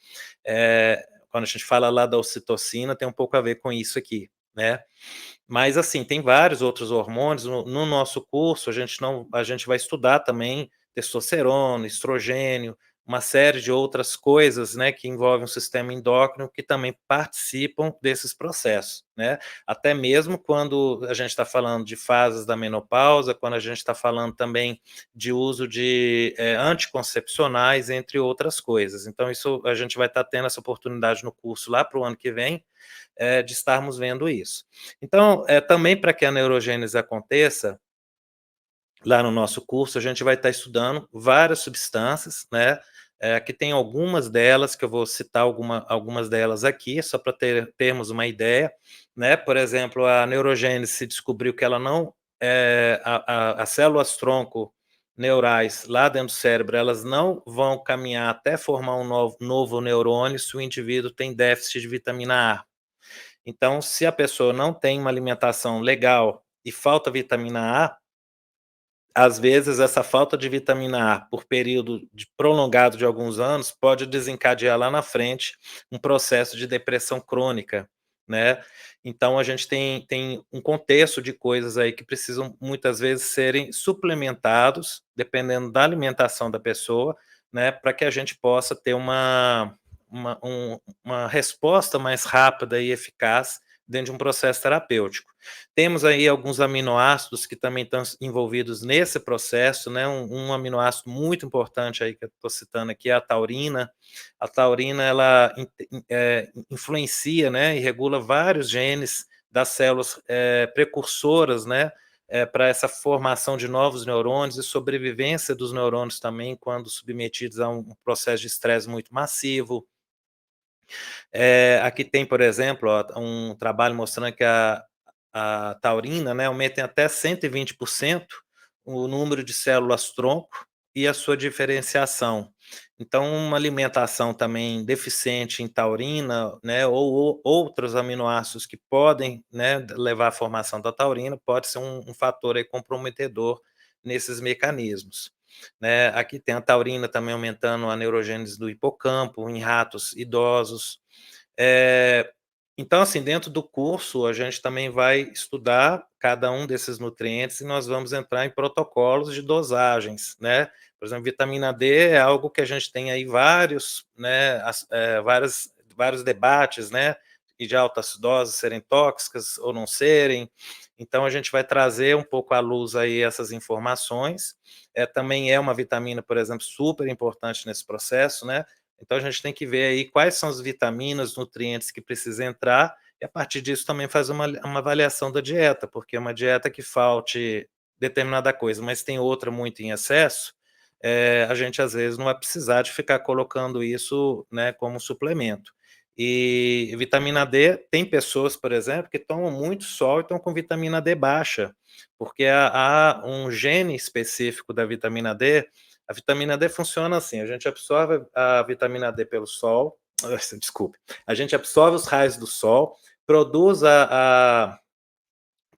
quando a gente fala lá da ocitocina, tem um pouco a ver com isso aqui, né. Mas, assim, tem vários outros hormônios. No nosso curso, a gente vai estudar também testosterona, estrogênio, uma série de outras coisas, né, que envolvem o sistema endócrino, que também participam desses processos, né. Até mesmo quando a gente está falando de fases da menopausa, quando a gente está falando também de uso de, anticoncepcionais, entre outras coisas. Então isso a gente vai estar tendo essa oportunidade no curso lá para o ano que vem, de estarmos vendo isso. Então, também para que a neurogênese aconteça, lá no nosso curso, a gente vai estar estudando várias substâncias, né, aqui tem algumas delas, que eu vou citar algumas delas aqui, só para termos uma ideia, né, por exemplo, a neurogênese se descobriu que ela não, as células tronco neurais lá dentro do cérebro, elas não vão caminhar até formar um novo neurônio se o indivíduo tem déficit de vitamina A. Então, se a pessoa não tem uma alimentação legal e falta vitamina A, às vezes essa falta de vitamina A por período prolongado de alguns anos pode desencadear lá na frente um processo de depressão crônica, né. Então a gente tem um contexto de coisas aí que precisam muitas vezes serem suplementados, dependendo da alimentação da pessoa, né, para que a gente possa ter uma resposta mais rápida e eficaz dentro de um processo terapêutico. Temos aí alguns aminoácidos que também estão envolvidos nesse processo, né, um aminoácido muito importante aí que eu estou citando aqui é a taurina. A taurina ela influencia, né, e regula vários genes das células, precursoras, né, para essa formação de novos neurônios e sobrevivência dos neurônios também quando submetidos a um processo de estresse muito massivo. Aqui tem, por exemplo, ó, um trabalho mostrando que a taurina, né, aumenta em até 120% o número de células-tronco e a sua diferenciação. Então, uma alimentação também deficiente em taurina, né, ou outros aminoácidos que podem, né, levar à formação da taurina, pode ser um fator aí comprometedor nesses mecanismos, né. Aqui tem a taurina também aumentando a neurogênese do hipocampo em ratos idosos. Eh, então, assim, dentro do curso, a gente também vai estudar cada um desses nutrientes e nós vamos entrar em protocolos de dosagens, né. Por exemplo, vitamina D é algo que a gente tem aí vários, né, vários debates, né, e de altas doses serem tóxicas ou não serem. Então a gente vai trazer um pouco à luz aí essas informações. Também é uma vitamina, por exemplo, super importante nesse processo, né. Então a gente tem que ver aí quais são as vitaminas, nutrientes que precisam entrar, e a partir disso também fazer uma avaliação da dieta, porque uma dieta que falte determinada coisa, mas tem outra muito em excesso, a gente às vezes não vai precisar de ficar colocando isso, né, como suplemento. E vitamina D, tem pessoas, por exemplo, que tomam muito sol e estão com vitamina D baixa, porque há um gene específico da vitamina D. A vitamina D funciona assim: a gente absorve a vitamina D pelo sol, desculpe, a gente absorve os raios do sol, produz a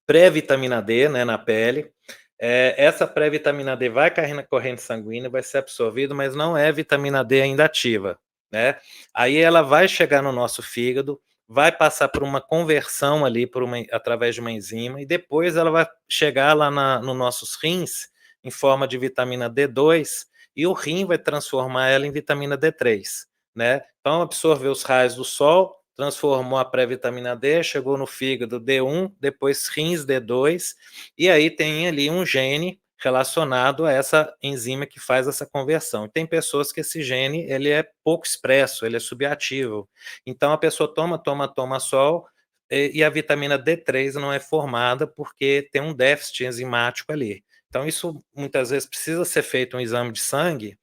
pré-vitamina D, né, na pele. Essa pré-vitamina D vai cair na corrente sanguínea, vai ser absorvida, mas não é vitamina D ainda ativa, né? Aí ela vai chegar no nosso fígado, vai passar por uma conversão ali através de uma enzima, e depois ela vai chegar lá nos nossos rins em forma de vitamina D2, e o rim vai transformar ela em vitamina D3, né? Então absorveu os raios do sol, transformou a pré-vitamina D, chegou no fígado D1, depois rins D2, e aí tem ali um gene relacionado a essa enzima que faz essa conversão. Tem pessoas que esse gene ele é pouco expresso, ele é subativo. Então a pessoa toma sol, e a vitamina D3 não é formada porque tem um déficit enzimático ali. Então isso muitas vezes precisa ser feito um exame de sangue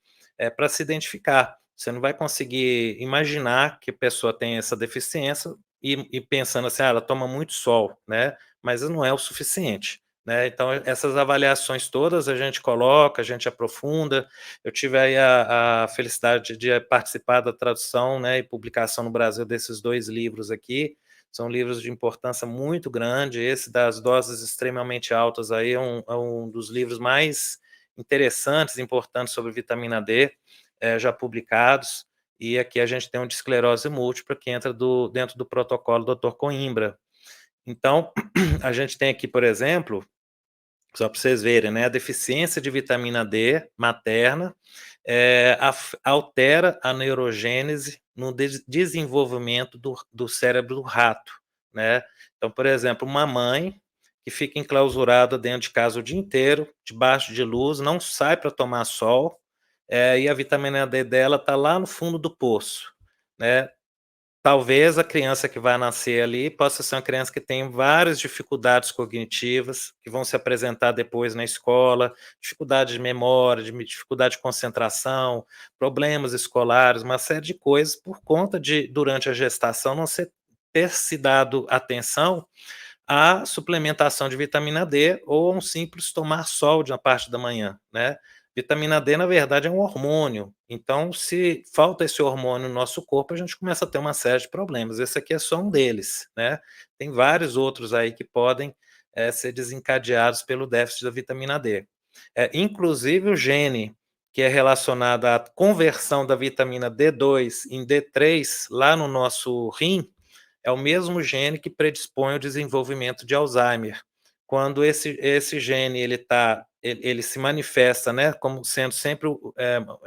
para se identificar. Você não vai conseguir imaginar que a pessoa tem essa deficiência e pensando assim, ela toma muito sol, né? Mas não é o suficiente, né? Então, essas avaliações todas a gente coloca, a gente aprofunda. Eu tive aí a felicidade de participar da tradução, né, e publicação no Brasil desses 2 livros aqui. São livros de importância muito grande. Esse das doses extremamente altas aí é um dos livros mais interessantes, importantes sobre vitamina D, já publicados, e aqui a gente tem um de esclerose múltipla que entra dentro do protocolo Dr. Coimbra. Então, a gente tem aqui, por exemplo, só para vocês verem, né, a deficiência de vitamina D materna altera a neurogênese no desenvolvimento do cérebro do rato, né? Então, por exemplo, uma mãe que fica enclausurada dentro de casa o dia inteiro, debaixo de luz, não sai para tomar sol, e a vitamina D dela está lá no fundo do poço, né? Talvez a criança que vai nascer ali possa ser uma criança que tem várias dificuldades cognitivas, que vão se apresentar depois na escola, dificuldade de memória, dificuldade de concentração, problemas escolares, uma série de coisas por conta de, durante a gestação, não ter se dado atenção à suplementação de vitamina D ou a um simples tomar sol na parte da manhã, né? Vitamina D, na verdade, é um hormônio. Então, se falta esse hormônio no nosso corpo, a gente começa a ter uma série de problemas. Esse aqui é só um deles, né? Tem vários outros aí que podem ser desencadeados pelo déficit da vitamina D. Inclusive o gene que é relacionado à conversão da vitamina D2 em D3 lá no nosso rim, é o mesmo gene que predispõe ao desenvolvimento de Alzheimer. Quando esse gene ele se manifesta, né, como sendo sempre,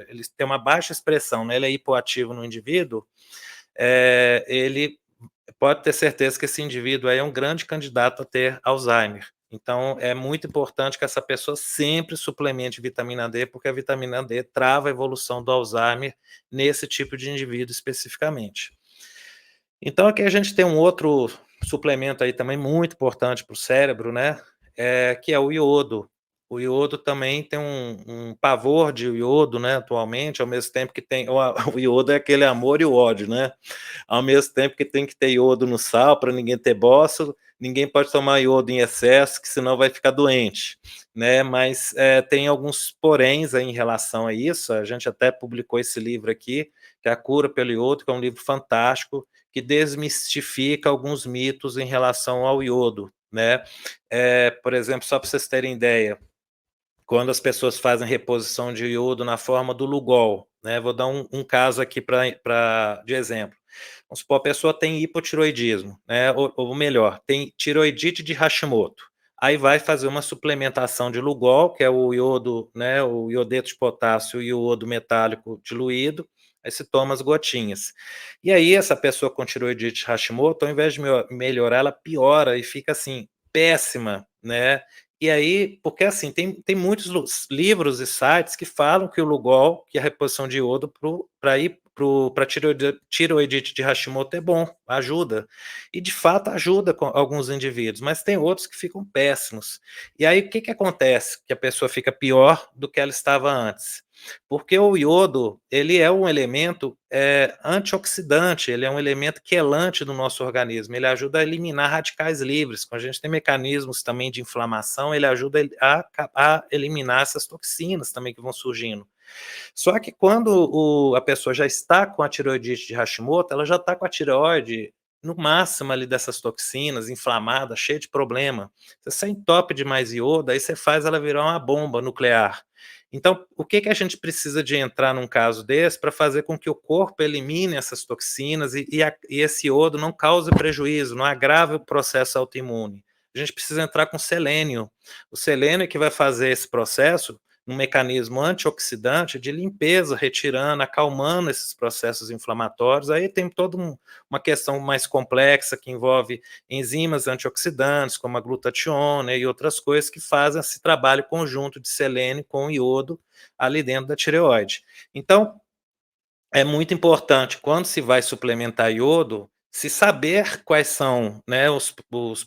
ele tem uma baixa expressão, né, ele é hipoativo no indivíduo, ele pode ter certeza que esse indivíduo aí é um grande candidato a ter Alzheimer. Então, é muito importante que essa pessoa sempre suplemente vitamina D, porque a vitamina D trava a evolução do Alzheimer nesse tipo de indivíduo especificamente. Então aqui a gente tem um outro suplemento aí também muito importante para o cérebro, né, que é o iodo. O iodo também tem um pavor de iodo, né, atualmente, ao mesmo tempo que tem o iodo é aquele amor e o ódio, né. Ao mesmo tempo que tem que ter iodo no sal para ninguém ter bócio, ninguém pode tomar iodo em excesso, que senão vai ficar doente, né. Mas, tem alguns poréns aí em relação a isso, a gente até publicou esse livro aqui, que é A Cura pelo Iodo, que é um livro fantástico, que desmistifica alguns mitos em relação ao iodo, né. Por exemplo, só para vocês terem ideia, quando as pessoas fazem reposição de iodo na forma do Lugol, né, vou dar um caso aqui de exemplo. Vamos supor, a pessoa tem hipotiroidismo, né, ou melhor, tem tiroidite de Hashimoto. Aí vai fazer uma suplementação de Lugol, que é o iodo, né, o iodeto de potássio e o iodo metálico diluído, aí se toma as gotinhas. E aí essa pessoa com tiroidite de Hashimoto, ao invés de melhorar, ela piora e fica assim, péssima, né. E aí, porque assim, tem muitos livros e sites que falam que o Lugol, que é a reposição de iodo para para tireoidite de Hashimoto é bom, ajuda. E de fato ajuda com alguns indivíduos, mas tem outros que ficam péssimos. E aí o que acontece? Que a pessoa fica pior do que ela estava antes. Porque o iodo, ele é um elemento antioxidante, ele é um elemento quelante do nosso organismo, ele ajuda a eliminar radicais livres. Quando a gente tem mecanismos também de inflamação, ele ajuda a eliminar essas toxinas também que vão surgindo. Só que quando a pessoa já está com a tireoidite de Hashimoto, ela já está com a tireoide no máximo ali dessas toxinas, inflamada, cheia de problema. Se você entope demais iodo, aí você faz ela virar uma bomba nuclear. Então, o que a gente precisa de entrar num caso desse para fazer com que o corpo elimine essas toxinas e esse iodo não cause prejuízo, não agrave o processo autoimune? A gente precisa entrar com selênio. O selênio é que vai fazer esse processo um mecanismo antioxidante de limpeza, retirando, acalmando esses processos inflamatórios. Aí tem toda uma questão mais complexa que envolve enzimas antioxidantes, como a glutationa e outras coisas que fazem esse trabalho conjunto de selênio com iodo ali dentro da tireoide. Então, é muito importante, quando se vai suplementar iodo, se saber quais são, né, os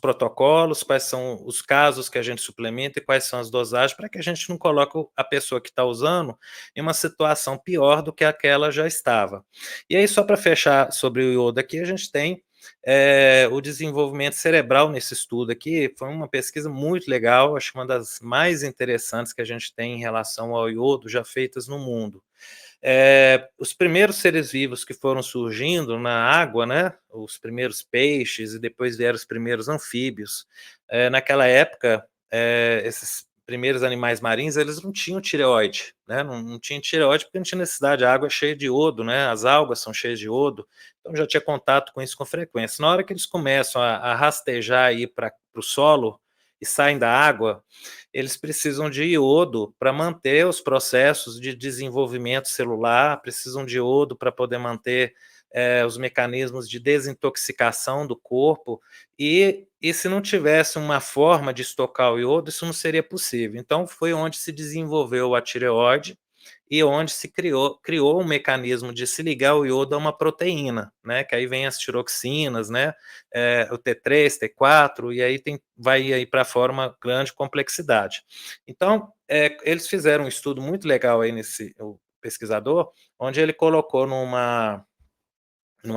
protocolos, quais são os casos que a gente suplementa e quais são as dosagens, para que a gente não coloque a pessoa que está usando em uma situação pior do que aquela já estava. E aí, só para fechar sobre o iodo aqui, a gente tem o desenvolvimento cerebral nesse estudo aqui. Foi uma pesquisa muito legal, acho uma das mais interessantes que a gente tem em relação ao iodo já feitas no mundo. Os primeiros seres vivos que foram surgindo na água, né, os primeiros peixes e depois vieram os primeiros anfíbios. Naquela época, esses primeiros animais marinhos, eles não tinham tireoide, né, não tinha tireoide porque não tinha necessidade, a água é cheia de iodo, né, as algas são cheias de iodo, então já tinha contato com isso com frequência. Na hora que eles começam a rastejar e ir para o solo e saem da água, eles precisam de iodo para manter os processos de desenvolvimento celular, precisam de iodo para poder manter os mecanismos de desintoxicação do corpo, e se não tivesse uma forma de estocar o iodo, isso não seria possível. Então, foi onde se desenvolveu a tireoide e onde se criou um mecanismo de se ligar o iodo a uma proteína, né, que aí vem as tiroxinas, né, o T3, T4, e aí vai aí para fora uma grande complexidade. Então, eles fizeram um estudo muito legal aí o pesquisador, onde ele colocou numa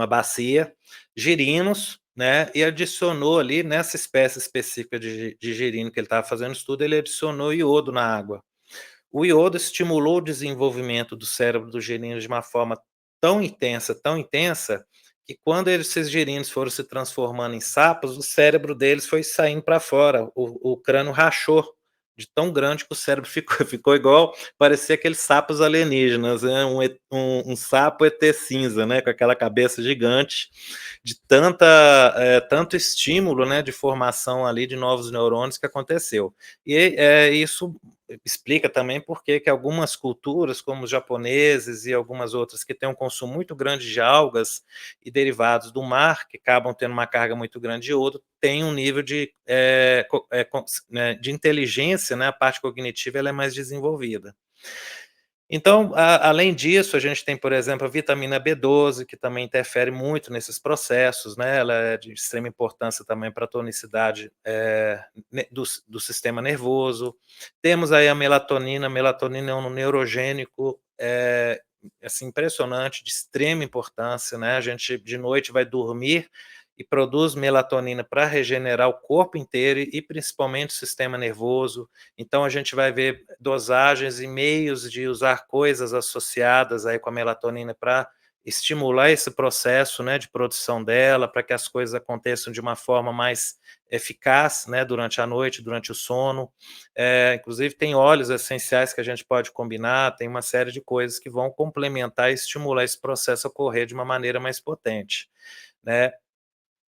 bacia girinos, né, e adicionou ali nessa espécie específica de girino que ele estava fazendo estudo, ele adicionou iodo na água. O iodo estimulou o desenvolvimento do cérebro dos girinos de uma forma tão intensa, que quando esses girinos foram se transformando em sapos, o cérebro deles foi saindo para fora, o crânio rachou, de tão grande que o cérebro ficou igual, parecia aqueles sapos alienígenas, né? Um sapo ET cinza, né? Com aquela cabeça gigante, de tanto estímulo, né? De formação ali de novos neurônios que aconteceu. E isso explica também por que algumas culturas, como os japoneses e algumas outras que têm um consumo muito grande de algas e derivados do mar, que acabam tendo uma carga muito grande de iodo, tem um nível de inteligência, né, a parte cognitiva ela é mais desenvolvida. Então, além disso, a gente tem, por exemplo, a vitamina B12, que também interfere muito nesses processos, né? Ela é de extrema importância também para a tonicidade do sistema nervoso. Temos aí a melatonina é um neurogênico assim, impressionante, de extrema importância, né? A gente de noite vai dormir e produz melatonina para regenerar o corpo inteiro e principalmente o sistema nervoso. Então a gente vai ver dosagens e meios de usar coisas associadas aí com a melatonina para estimular esse processo, né, de produção dela, para que as coisas aconteçam de uma forma mais eficaz, né, durante a noite, durante o sono. Inclusive tem óleos essenciais que a gente pode combinar, tem uma série de coisas que vão complementar e estimular esse processo a ocorrer de uma maneira mais potente, né.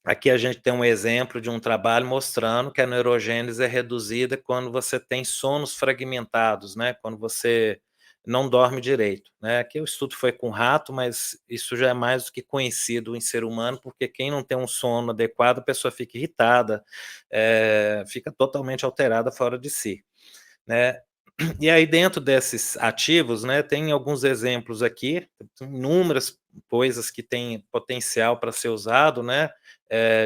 Aqui a gente tem um exemplo de um trabalho mostrando que a neurogênese é reduzida quando você tem sonos fragmentados, né, quando você não dorme direito, né. Aqui o estudo foi com rato, mas isso já é mais do que conhecido em ser humano, porque quem não tem um sono adequado, a pessoa fica irritada, fica totalmente alterada, fora de si, né. E aí dentro desses ativos, né, tem alguns exemplos aqui, inúmeras coisas que têm potencial para ser usado, né,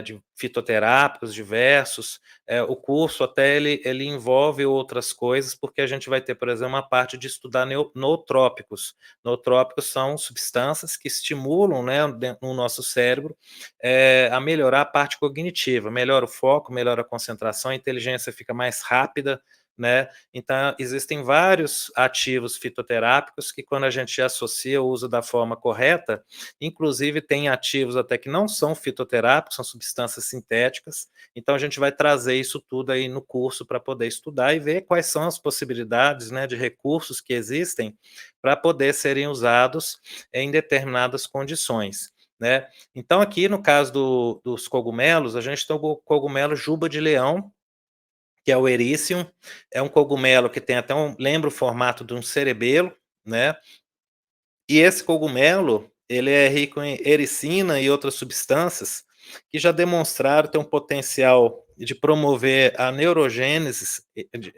de fitoterápicos diversos. O curso até ele envolve outras coisas, porque a gente vai ter, por exemplo, uma parte de estudar nootrópicos. Nootrópicos são substâncias que estimulam, né, no nosso cérebro, a melhorar a parte cognitiva, melhora o foco, melhora a concentração, a inteligência fica mais rápida, né? Então, existem vários ativos fitoterápicos que, quando a gente associa o uso da forma correta, inclusive tem ativos até que não são fitoterápicos, são substâncias sintéticas. Então, a gente vai trazer isso tudo aí no curso para poder estudar e ver quais são as possibilidades, né, de recursos que existem para poder serem usados em determinadas condições, né? Então, aqui no caso dos cogumelos, a gente tem o cogumelo juba de leão, que é o Ericium. É um cogumelo que tem até lembra o formato de um cerebelo, né? E esse cogumelo, ele é rico em ericina e outras substâncias que já demonstraram ter um potencial de promover a neurogênese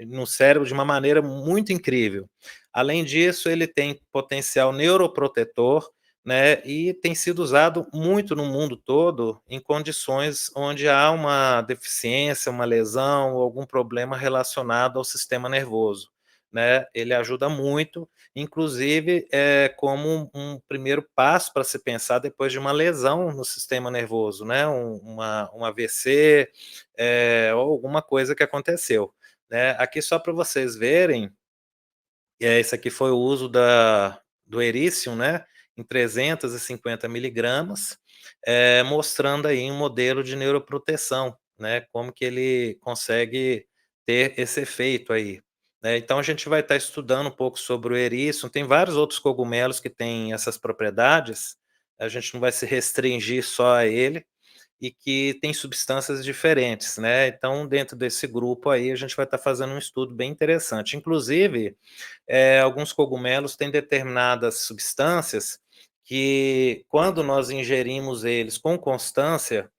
no cérebro de uma maneira muito incrível. Além disso, ele tem potencial neuroprotetor, né, e tem sido usado muito no mundo todo em condições onde há uma deficiência, uma lesão ou algum problema relacionado ao sistema nervoso, né? Ele ajuda muito, inclusive como um primeiro passo para se pensar depois de uma lesão no sistema nervoso, né? Um AVC, ou alguma coisa que aconteceu, né? Aqui só para vocês verem, esse aqui foi o uso do erícium, né, em 350 miligramas, mostrando aí um modelo de neuroproteção, né, como que ele consegue ter esse efeito aí, né. Então a gente vai estar estudando um pouco sobre o erícium, tem vários outros cogumelos que têm essas propriedades, a gente não vai se restringir só a ele, e que tem substâncias diferentes, né. Então dentro desse grupo aí a gente vai estar fazendo um estudo bem interessante. Inclusive, alguns cogumelos têm determinadas substâncias que, quando nós ingerimos eles com constância,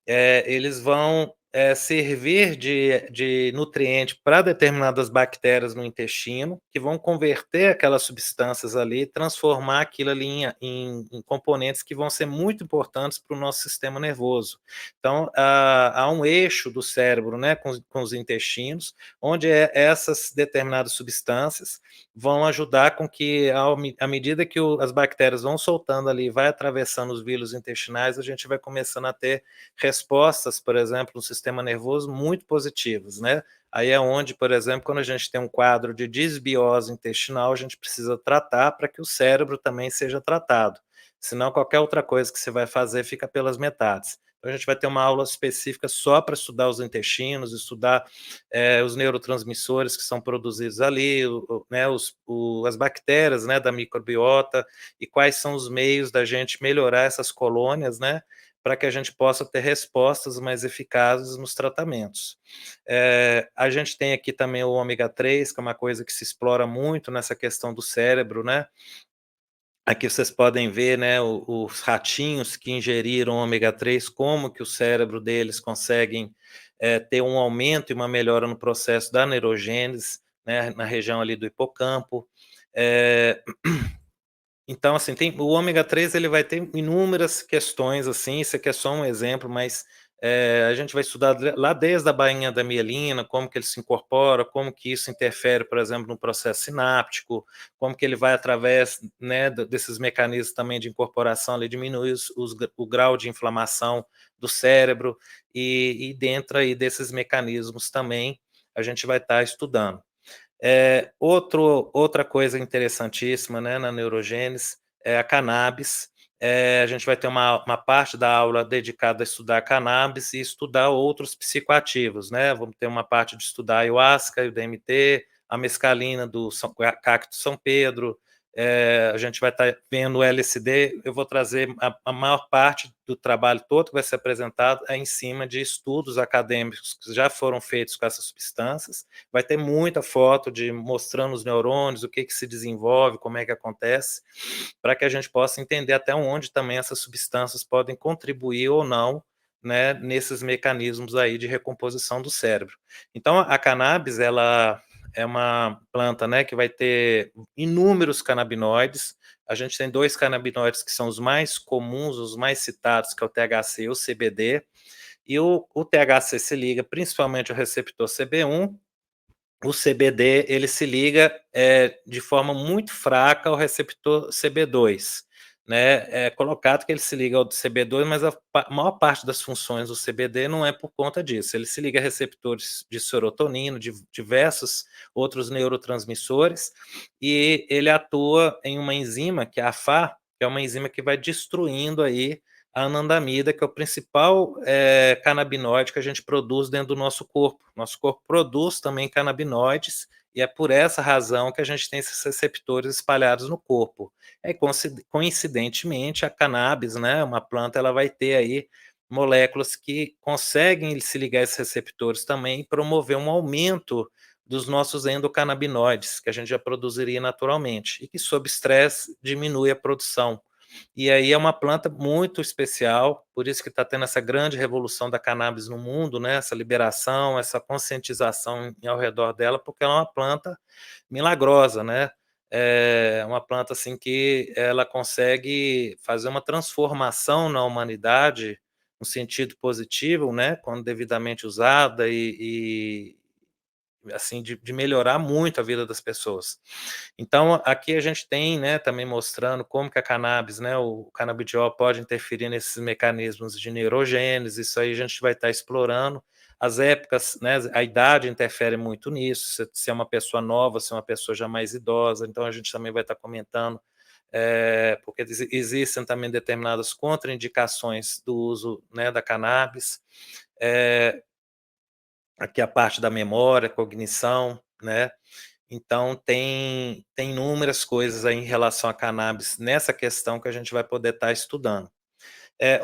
eles vão servir de nutriente para determinadas bactérias no intestino, que vão converter aquelas substâncias ali, transformar aquilo ali em componentes que vão ser muito importantes para o nosso sistema nervoso. Então, há um eixo do cérebro, né, com os intestinos, onde essas determinadas substâncias vão ajudar com que, à medida que as bactérias vão soltando ali, vai atravessando os vilos intestinais, a gente vai começando a ter respostas, por exemplo, no sistema nervoso muito positivas, né? Aí é onde, por exemplo, quando a gente tem um quadro de desbiose intestinal, a gente precisa tratar para que o cérebro também seja tratado. Senão, qualquer outra coisa que você vai fazer fica pelas metades. Então, a gente vai ter uma aula específica só para estudar os intestinos, estudar os neurotransmissores que são produzidos ali, né, as bactérias, né, da microbiota, e quais são os meios da gente melhorar essas colônias, né, para que a gente possa ter respostas mais eficazes nos tratamentos. A gente tem aqui também o ômega 3, que é uma coisa que se explora muito nessa questão do cérebro, né? Aqui vocês podem ver, né, os ratinhos que ingeriram ômega 3, como que o cérebro deles conseguem ter um aumento e uma melhora no processo da neurogênese, né, na região ali do hipocampo. É, então, assim, o ômega 3 ele vai ter inúmeras questões, assim, isso aqui é só um exemplo, mas a gente vai estudar lá desde a bainha da mielina, como que ele se incorpora, como que isso interfere, por exemplo, no processo sináptico, como que ele vai através, né, desses mecanismos também de incorporação, ele diminui o grau de inflamação do cérebro, e dentro aí desses mecanismos também a gente vai estar estudando. Outra coisa interessantíssima, né, na neurogênese é a cannabis. A gente vai ter uma parte da aula dedicada a estudar cannabis e estudar outros psicoativos, né? Vamos ter uma parte de estudar a ayahuasca, o DMT, a mescalina do cacto São Pedro. A gente vai estar vendo o LSD. Eu vou trazer a maior parte do trabalho todo que vai ser apresentado em cima de estudos acadêmicos que já foram feitos com essas substâncias. Vai ter muita foto mostrando os neurônios, o que se desenvolve, como é que acontece, para que a gente possa entender até onde também essas substâncias podem contribuir ou não, né, nesses mecanismos aí de recomposição do cérebro. Então, a cannabis, ela é uma planta, né, que vai ter inúmeros canabinoides. A gente tem 2 canabinoides que são os mais comuns, os mais citados, que é o THC e o CBD. E o THC se liga principalmente ao receptor CB1, o CBD ele se liga, de forma muito fraca ao receptor CB2, né. É colocado que ele se liga ao CB2, mas a maior parte das funções do CBD não é por conta disso. Ele se liga a receptores de serotonina, de diversos outros neurotransmissores, e ele atua em uma enzima que é a FA, que é uma enzima que vai destruindo aí a anandamida, que é o principal, canabinoide que a gente produz dentro do nosso corpo. Nosso corpo produz também canabinoides, e é por essa razão que a gente tem esses receptores espalhados no corpo. Coincidentemente, a cannabis, né, uma planta, ela vai ter aí moléculas que conseguem se ligar a esses receptores também e promover um aumento dos nossos endocannabinoides, que a gente já produziria naturalmente, e que sob estresse diminui a produção. E aí é uma planta muito especial, por isso que está tendo essa grande revolução da cannabis no mundo, né, essa liberação, essa conscientização ao redor dela, porque ela é uma planta milagrosa, né. É uma planta, assim, que ela consegue fazer uma transformação na humanidade, no sentido positivo, né, quando devidamente usada e assim, de melhorar muito a vida das pessoas. Então, aqui a gente tem, né, também mostrando como que a cannabis, né, o canabidiol pode interferir nesses mecanismos de neurogênese, isso aí a gente vai estar explorando. As épocas, né, a idade interfere muito nisso, se é uma pessoa nova, se é uma pessoa já mais idosa, então a gente também vai estar comentando, porque existem também determinadas contraindicações do uso, né, da cannabis. Eh, Aqui a parte da memória, cognição, né, então tem inúmeras coisas aí em relação à cannabis nessa questão que a gente vai poder estar estudando.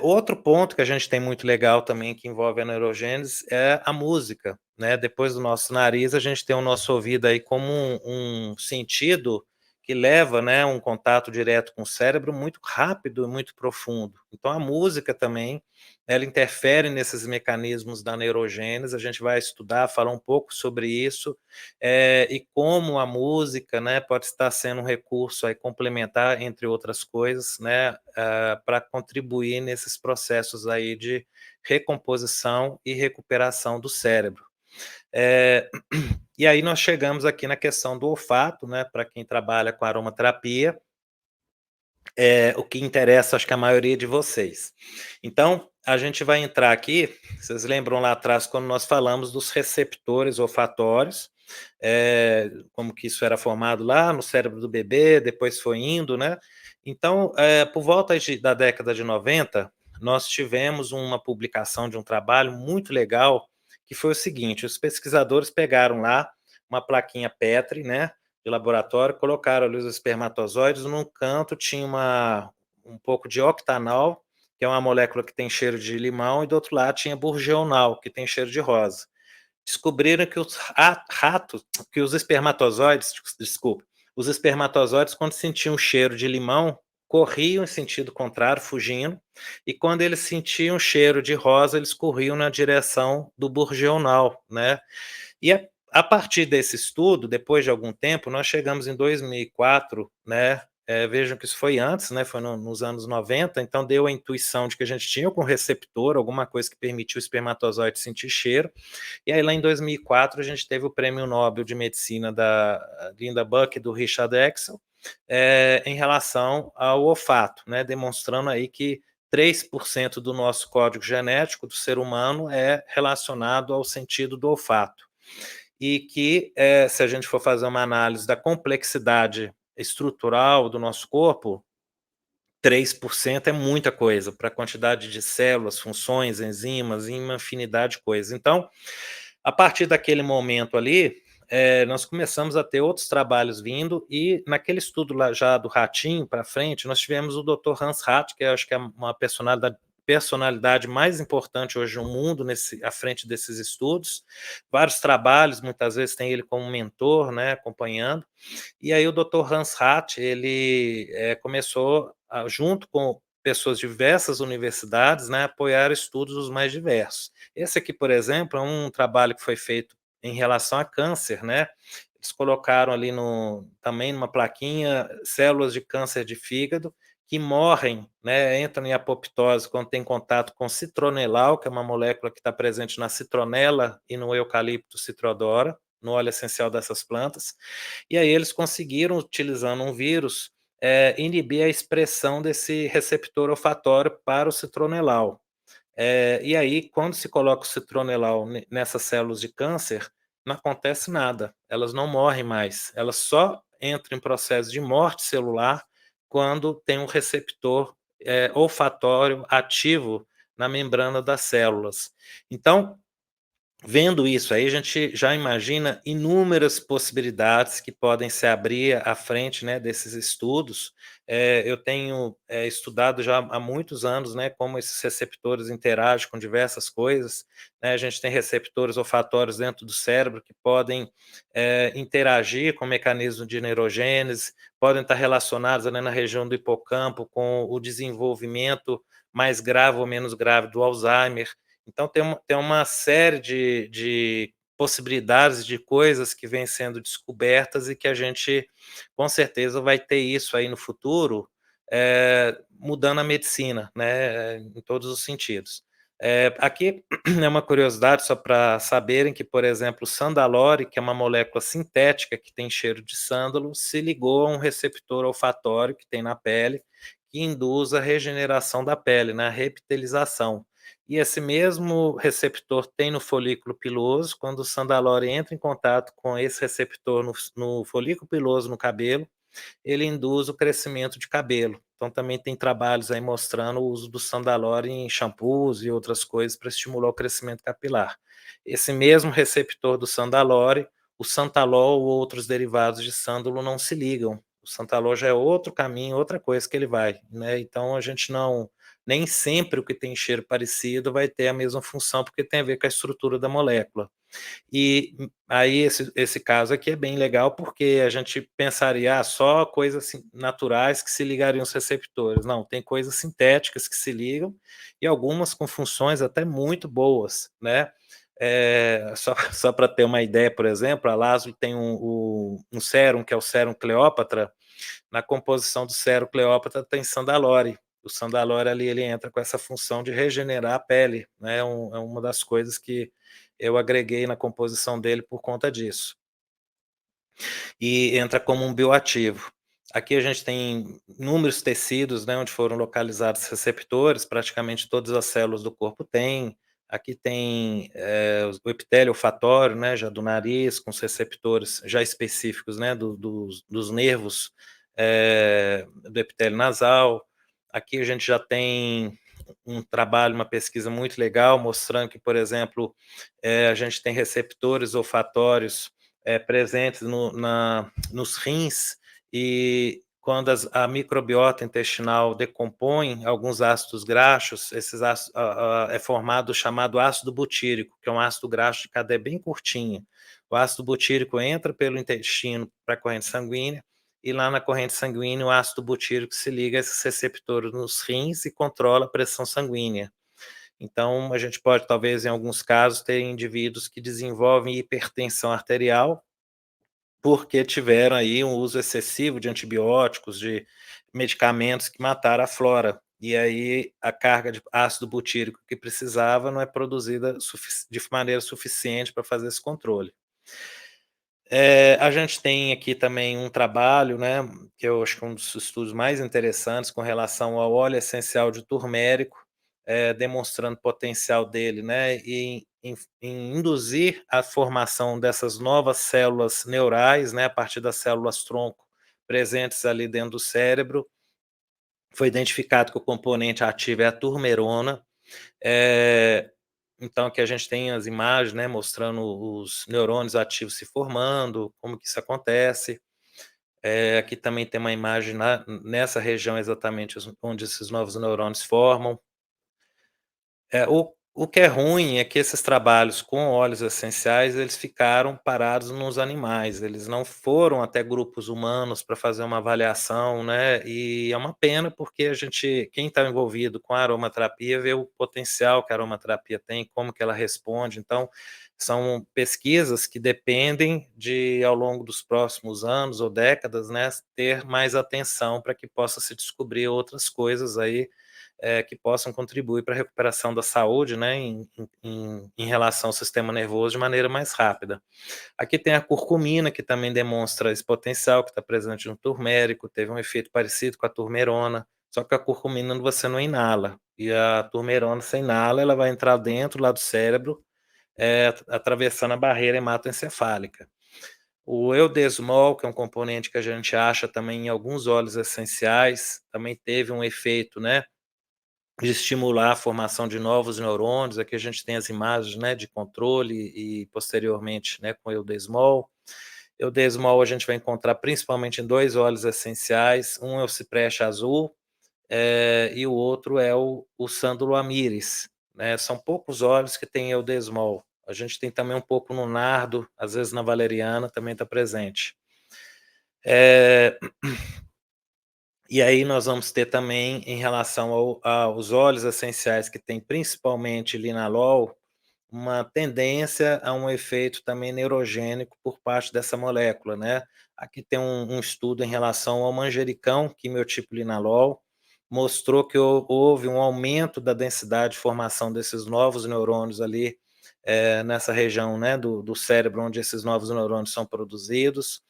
Outro ponto que a gente tem muito legal também que envolve a neurogênese é a música, né, depois do nosso nariz a gente tem o nosso ouvido aí como um sentido que leva, né, um contato direto com o cérebro muito rápido e muito profundo. Então a música também, ela interfere nesses mecanismos da neurogênese, a gente vai estudar, falar um pouco sobre isso, e como a música, né, pode estar sendo um recurso aí complementar, entre outras coisas, né, para contribuir nesses processos aí de recomposição e recuperação do cérebro. Eh, e aí nós chegamos aqui na questão do olfato, né, para quem trabalha com aromaterapia, é o que interessa acho que a maioria de vocês. Então, a gente vai entrar aqui, vocês lembram lá atrás quando nós falamos dos receptores olfatórios, como que isso era formado lá no cérebro do bebê, depois foi indo, né. Então, por volta da década de 90, nós tivemos uma publicação de um trabalho muito legal, que foi o seguinte: os pesquisadores pegaram lá uma plaquinha Petri, né, de laboratório, colocaram ali os espermatozoides, num canto tinha um pouco de octanol, que é uma molécula que tem cheiro de limão, e do outro lado tinha bourgeonal, que tem cheiro de rosa. Descobriram que os espermatozoides, desculpa, os espermatozoides, quando sentiam o cheiro de limão, corriam em sentido contrário, fugindo, e quando eles sentiam o cheiro de rosa, eles corriam na direção do bourgeonal, né. E a partir desse estudo, depois de algum tempo, nós chegamos em 2004, né, vejam que isso foi antes, né, foi nos anos 90, então deu a intuição de que a gente tinha algum receptor, alguma coisa que permitiu o espermatozoide sentir cheiro, e aí lá em 2004 a gente teve o prêmio Nobel de Medicina da Linda Buck e do Richard Exel, em relação ao olfato, né, demonstrando aí que 3% do nosso código genético do ser humano é relacionado ao sentido do olfato. E que, se a gente for fazer uma análise da complexidade estrutural do nosso corpo, 3% é muita coisa para a quantidade de células, funções, enzimas e uma infinidade de coisas. Então, a partir daquele momento ali, nós começamos a ter outros trabalhos vindo, e naquele estudo lá já do ratinho para frente, nós tivemos o Dr. Hans Rath, que eu acho que é uma personalidade mais importante hoje no mundo à frente desses estudos, vários trabalhos, muitas vezes tem ele como mentor, né, acompanhando, e aí o Dr. Hans Rath, ele começou, junto com pessoas de diversas universidades, né, apoiar estudos os mais diversos. Esse aqui, por exemplo, é um trabalho que foi feito em relação a câncer, né, eles colocaram ali também numa plaquinha células de câncer de fígado que morrem, né, entram em apoptose quando tem contato com citronelal, que é uma molécula que está presente na citronela e no eucalipto citrodora, no óleo essencial dessas plantas. E aí eles conseguiram, utilizando um vírus, inibir a expressão desse receptor olfatório para o citronelal. E aí, quando se coloca o citronelal nessas células de câncer, não acontece nada, elas não morrem mais, elas só entram em processo de morte celular quando tem um receptor olfatório ativo na membrana das células. Então, vendo isso aí, a gente já imagina inúmeras possibilidades que podem se abrir à frente, né, desses estudos. Eu tenho estudado já há muitos anos, né, como esses receptores interagem com diversas coisas, né. A gente tem receptores olfatórios dentro do cérebro que podem interagir com o mecanismo de neurogênese, podem estar relacionados ali na região do hipocampo com o desenvolvimento mais grave ou menos grave do Alzheimer. Então tem uma série de possibilidades de coisas que vêm sendo descobertas e que a gente, com certeza, vai ter isso aí no futuro, mudando a medicina, né, em todos os sentidos. Aqui é uma curiosidade só para saberem que, por exemplo, o sandalore, que é uma molécula sintética que tem cheiro de sândalo, se ligou a um receptor olfatório que tem na pele, que induz a regeneração da pele, né, a reptilização. E esse mesmo receptor tem no folículo piloso, quando o sandalore entra em contato com esse receptor no folículo piloso no cabelo, ele induz o crescimento de cabelo. Então também tem trabalhos aí mostrando o uso do sandalore em shampoos e outras coisas para estimular o crescimento capilar. Esse mesmo receptor do sandalore, o santalol ou outros derivados de sândalo não se ligam. O santalol já é outro caminho, outra coisa que ele vai, né? Então a gente não, nem sempre o que tem cheiro parecido vai ter a mesma função, porque tem a ver com a estrutura da molécula. E aí esse caso aqui é bem legal, porque a gente pensaria: "Ah, só coisas naturais que se ligariam aos receptores". Não, tem coisas sintéticas que se ligam, e algumas com funções até muito boas, né. Só só pra ter uma ideia, por exemplo, a Laso tem um sérum, que é o sérum Cleópatra. Na composição do sérum Cleópatra tem Sandalore. O Sandalore ali, ele entra com essa função de regenerar a pele, né, é uma das coisas que eu agreguei na composição dele por conta disso. E entra como um bioativo. Aqui a gente tem inúmeros tecidos, né, onde foram localizados receptores, praticamente todas as células do corpo têm. Aqui tem o epitélio olfatório, né, já do nariz, com os receptores já específicos, né, dos nervos do epitélio nasal. Aqui a gente já tem um trabalho, uma pesquisa muito legal, mostrando que, por exemplo, a gente tem receptores olfatórios presentes nos rins, e quando a microbiota intestinal decompõe alguns ácidos graxos, esses ácidos, é formado o chamado ácido butírico, que é um ácido graxo de cadeia bem curtinha. O ácido butírico entra pelo intestino para a corrente sanguínea, e lá na corrente sanguínea o ácido butírico se liga a esses receptores nos rins e controla a pressão sanguínea. Então, a gente pode, talvez, em alguns casos, ter indivíduos que desenvolvem hipertensão arterial, porque tiveram aí um uso excessivo de antibióticos, de medicamentos que mataram a flora. E aí a carga de ácido butírico que precisava não é produzida de maneira suficiente para fazer esse controle. A gente tem aqui também um trabalho, né, que eu acho que é um dos estudos mais interessantes com relação ao óleo essencial de turmérico, demonstrando o potencial dele, né, em induzir a formação dessas novas células neurais, né, a partir das células tronco presentes ali dentro do cérebro. Foi identificado que o componente ativo é a turmerona. Então aqui a gente tem as imagens, né, mostrando os neurônios ativos se formando, como que isso acontece. Aqui também tem uma imagem nessa região exatamente onde esses novos neurônios formam. O que é ruim é que esses trabalhos com óleos essenciais, eles ficaram parados nos animais, eles não foram até grupos humanos para fazer uma avaliação, né, e é uma pena, porque quem está envolvido com a aromaterapia vê o potencial que a aromaterapia tem, como que ela responde, então, são pesquisas que dependem de, ao longo dos próximos anos ou décadas, né, ter mais atenção para que possa se descobrir outras coisas aí que possam contribuir para a recuperação da saúde, né, em relação ao sistema nervoso de maneira mais rápida. Aqui tem a curcumina, que também demonstra esse potencial, que está presente no turmérico, teve um efeito parecido com a turmerona, só que a curcumina você não inala, e a turmerona você inala, ela vai entrar dentro lá do cérebro, atravessando a barreira hematoencefálica. O eudesmol, que é um componente que a gente acha também em alguns óleos essenciais, também teve um efeito, né, de estimular a formação de novos neurônios. Aqui a gente tem as imagens, né, de controle e posteriormente, né, com eudesmol. Eudesmol a gente vai encontrar principalmente em 2 óleos essenciais, um é o cipreste azul, e o outro é o sândalo amíris, né, são poucos óleos que têm eudesmol. A gente tem também um pouco no nardo, às vezes na valeriana também está presente. Eh E aí nós vamos ter também, em relação aos óleos essenciais que tem principalmente linalol, uma tendência a um efeito também neurogênico por parte dessa molécula, né. Aqui tem um estudo em relação ao manjericão quimiotipo linalol, mostrou que houve um aumento da densidade de formação desses novos neurônios ali, nessa região, né, do cérebro onde esses novos neurônios são produzidos.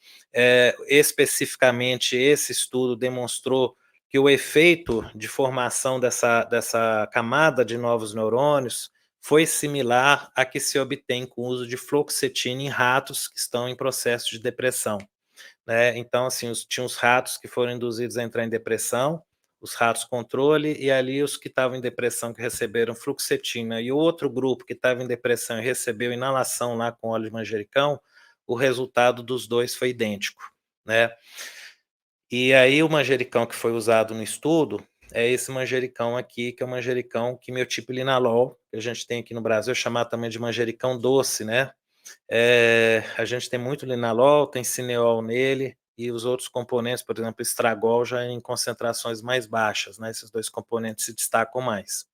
Especificamente, esse estudo demonstrou que o efeito de formação dessa camada de novos neurônios foi similar a que se obtém com o uso de fluoxetina em ratos que estão em processo de depressão, né. Então, assim, tinha os ratos que foram induzidos a entrar em depressão, os ratos controle, e ali os que estavam em depressão que receberam fluoxetina e o outro grupo que estava em depressão e recebeu inalação lá com óleo de manjericão, o resultado dos 2 foi idêntico, né. E aí o manjericão que foi usado no estudo, é esse manjericão aqui, que é o manjericão quimiotipo linalol, que a gente tem aqui no Brasil, chamado também de manjericão doce, né. A gente tem muito linalol, tem cineol nele, e os outros componentes, por exemplo, estragol, já em concentrações mais baixas, né, esses 2 componentes se destacam mais.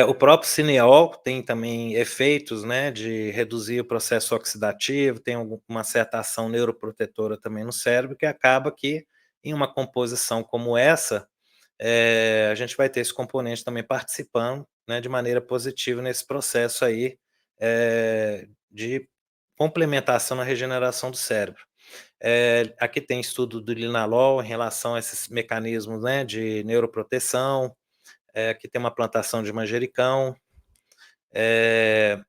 O próprio cineol tem também efeitos, né, de reduzir o processo oxidativo, tem uma certa ação neuroprotetora também no cérebro, que acaba que, em uma composição como essa, a gente vai ter esse componente também participando, né, de maneira positiva nesse processo aí, de complementação na regeneração do cérebro. Aqui tem estudo do linalol em relação a esses mecanismos, né, de neuroproteção, aqui tem uma plantação de manjericão, eh,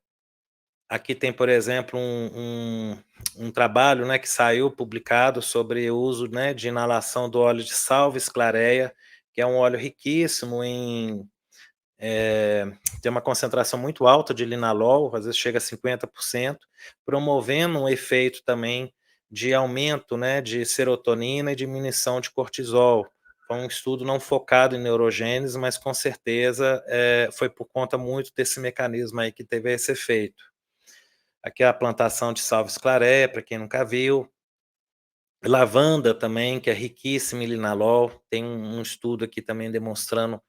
aqui tem, por exemplo, um trabalho, né, que saiu publicado sobre o uso, né, de inalação do óleo de salves clareia, que é um óleo riquíssimo tem uma concentração muito alta de linalol, às vezes chega a 50%, promovendo um efeito também de aumento, né, de serotonina e diminuição de cortisol. Foi um estudo não focado em neurogênese, mas com certeza, foi por conta muito desse mecanismo aí que teve esse efeito. Aqui é a plantação de salves clareia, para quem nunca viu. Lavanda também, que é riquíssima em linalol, tem um estudo aqui também demonstrando,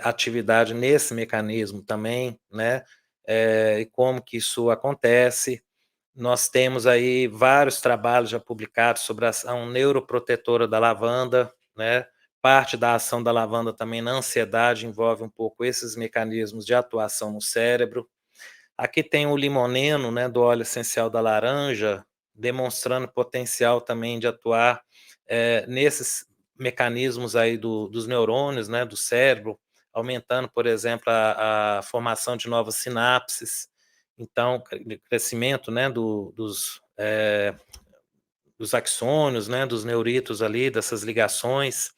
atividade nesse mecanismo também, né, e como que isso acontece. Nós temos aí vários trabalhos já publicados sobre a ação neuroprotetora da lavanda, né, parte da ação da lavanda também na ansiedade envolve um pouco esses mecanismos de atuação no cérebro. Aqui tem o limoneno, né, do óleo essencial da laranja, demonstrando potencial também de atuar, nesses mecanismos aí dos neurônios, né, do cérebro, aumentando, por exemplo, a formação de novas sinapses, então, crescimento, né, dos axônios, né, dos neuritos ali, dessas ligações.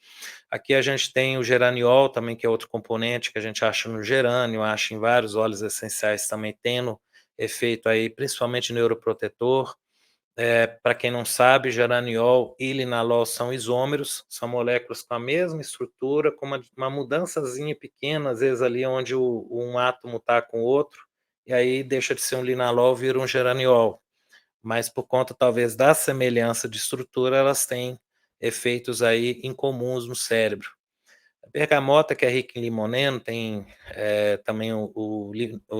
Aqui a gente tem o geraniol também, que é outro componente que a gente acha no gerânio, acha em vários óleos essenciais também tendo efeito aí, principalmente neuroprotetor. Para quem não sabe, geraniol e linalol são isômeros, são moléculas com a mesma estrutura, com uma mudançazinha pequena, às vezes ali onde um átomo está com o outro, e aí deixa de ser um linalol, vira um geraniol. Mas por conta talvez da semelhança de estrutura, elas têm efeitos aí incomuns no cérebro. A bergamota, que é rica em limoneno, tem também o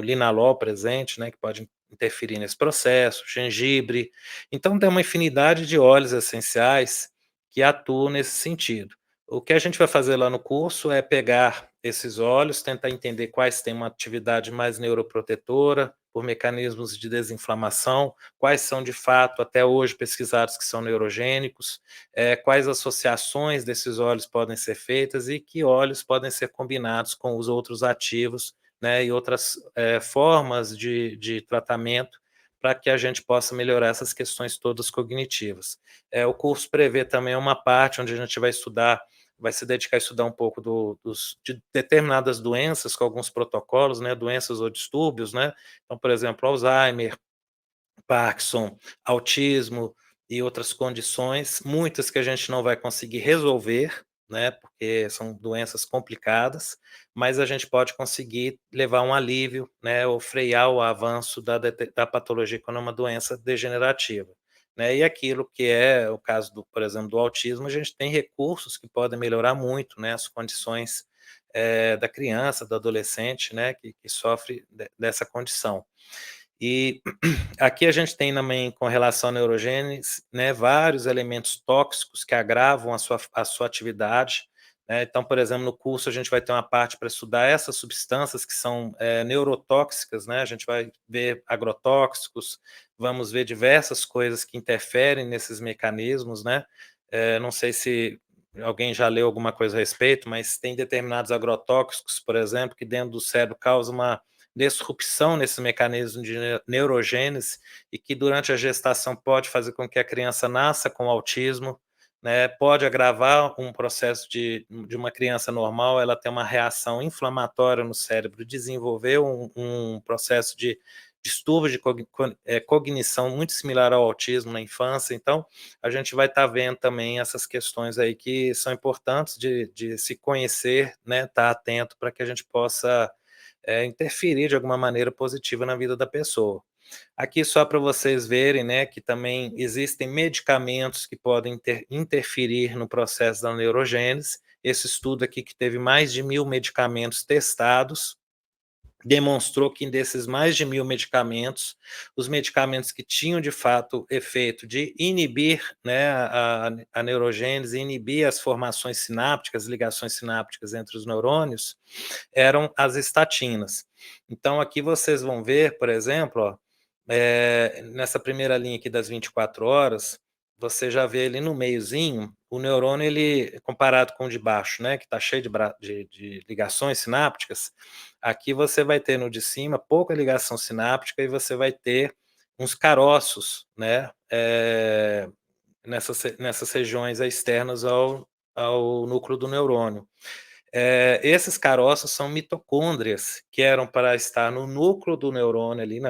linalol presente, né, que pode interferir nesse processo, gengibre. Então, tem uma infinidade de óleos essenciais que atuam nesse sentido. O que a gente vai fazer lá no curso é pegar esses óleos, tentar entender quais têm uma atividade mais neuroprotetora, por mecanismos de desinflamação, quais são de fato, até hoje, pesquisados que são neurogênicos, quais associações desses óleos podem ser feitas e que óleos podem ser combinados com os outros ativos, né, e outras formas de tratamento para que a gente possa melhorar essas questões todas cognitivas. O curso prevê também uma parte onde a gente vai se dedicar a estudar um pouco de determinadas doenças com alguns protocolos, né, doenças ou distúrbios, né, então, por exemplo, Alzheimer, Parkinson, autismo e outras condições, muitas que a gente não vai conseguir resolver, né, porque são doenças complicadas, mas a gente pode conseguir levar um alívio, né, ou frear o avanço da patologia quando é uma doença degenerativa. Né, e aquilo que é o caso, por exemplo, do autismo, a gente tem recursos que podem melhorar muito, né, as condições da criança, do adolescente, né, que sofre dessa condição. E aqui a gente tem também, com relação à neurogênese, né, vários elementos tóxicos que agravam a sua atividade, né. Então, por exemplo, no curso a gente vai ter uma parte para estudar essas substâncias que são neurotóxicas, né, a gente vai ver agrotóxicos, vamos ver diversas coisas que interferem nesses mecanismos, né. Não sei se alguém já leu alguma coisa a respeito, mas tem determinados agrotóxicos, por exemplo, que dentro do cérebro causam uma disrupção nesse mecanismo de neurogênese e que durante a gestação pode fazer com que a criança nasça com autismo, né, pode agravar um processo de uma criança normal, ela ter uma reação inflamatória no cérebro, desenvolver um processo de distúrbio de cognição muito similar ao autismo na infância. Então, a gente vai estar vendo também essas questões aí que são importantes de se conhecer, né, estar atento para que a gente possa interferir de alguma maneira positiva na vida da pessoa. Aqui só para vocês verem, né, que também existem medicamentos que podem interferir no processo da neurogênese. Esse estudo aqui, que teve mais de 1.000 medicamentos testados, demonstrou que desses mais de 1.000 medicamentos, os medicamentos que tinham de fato efeito de inibir, né, a neurogênese, inibir as formações sinápticas, ligações sinápticas entre os neurônios, eram as estatinas. Então aqui vocês vão ver, por exemplo, ó, nessa primeira linha aqui das 24 horas, você já vê ali no meiozinho, o neurônio, ele, comparado com o de baixo, né, que está cheio de ligações sinápticas, aqui você vai ter no de cima pouca ligação sináptica e você vai ter uns caroços, né, nessas regiões externas ao núcleo do neurônio. Esses caroços são mitocôndrias, que eram para estar no núcleo do neurônio ali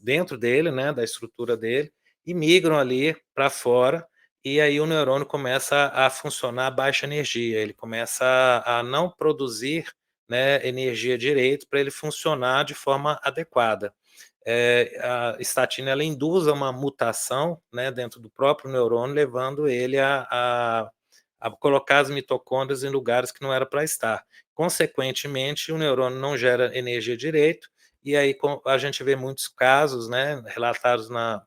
dentro dele, né, da estrutura dele, e migram ali para fora, e aí o neurônio começa a funcionar a baixa energia, ele começa a não produzir, né, energia direito para ele funcionar de forma adequada. A estatina, ela induz a uma mutação, né, dentro do próprio neurônio, levando ele a colocar as mitocôndrias em lugares que não era para estar. Consequentemente, o neurônio não gera energia direito, e aí a gente vê muitos casos, né, relatados na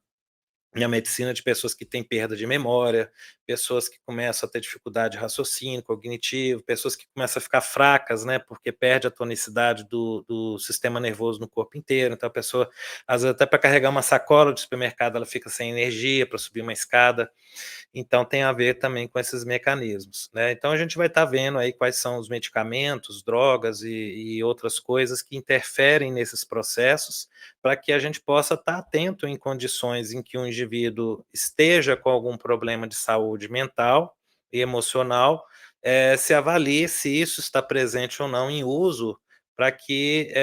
medicina, de pessoas que têm perda de memória, pessoas que começam a ter dificuldade de raciocínio cognitivo, pessoas que começam a ficar fracas, né, porque perde a tonicidade do sistema nervoso no corpo inteiro. Então a pessoa, às vezes, até para carregar uma sacola de supermercado, ela fica sem energia para subir uma escada. Então tem a ver também com esses mecanismos, né. Então a gente vai estar vendo aí quais são os medicamentos, drogas e outras coisas que interferem nesses processos, para que a gente possa estar atento em condições em que o indivíduo esteja com algum problema de saúde mental e emocional, se avalie se isso está presente ou não em uso para que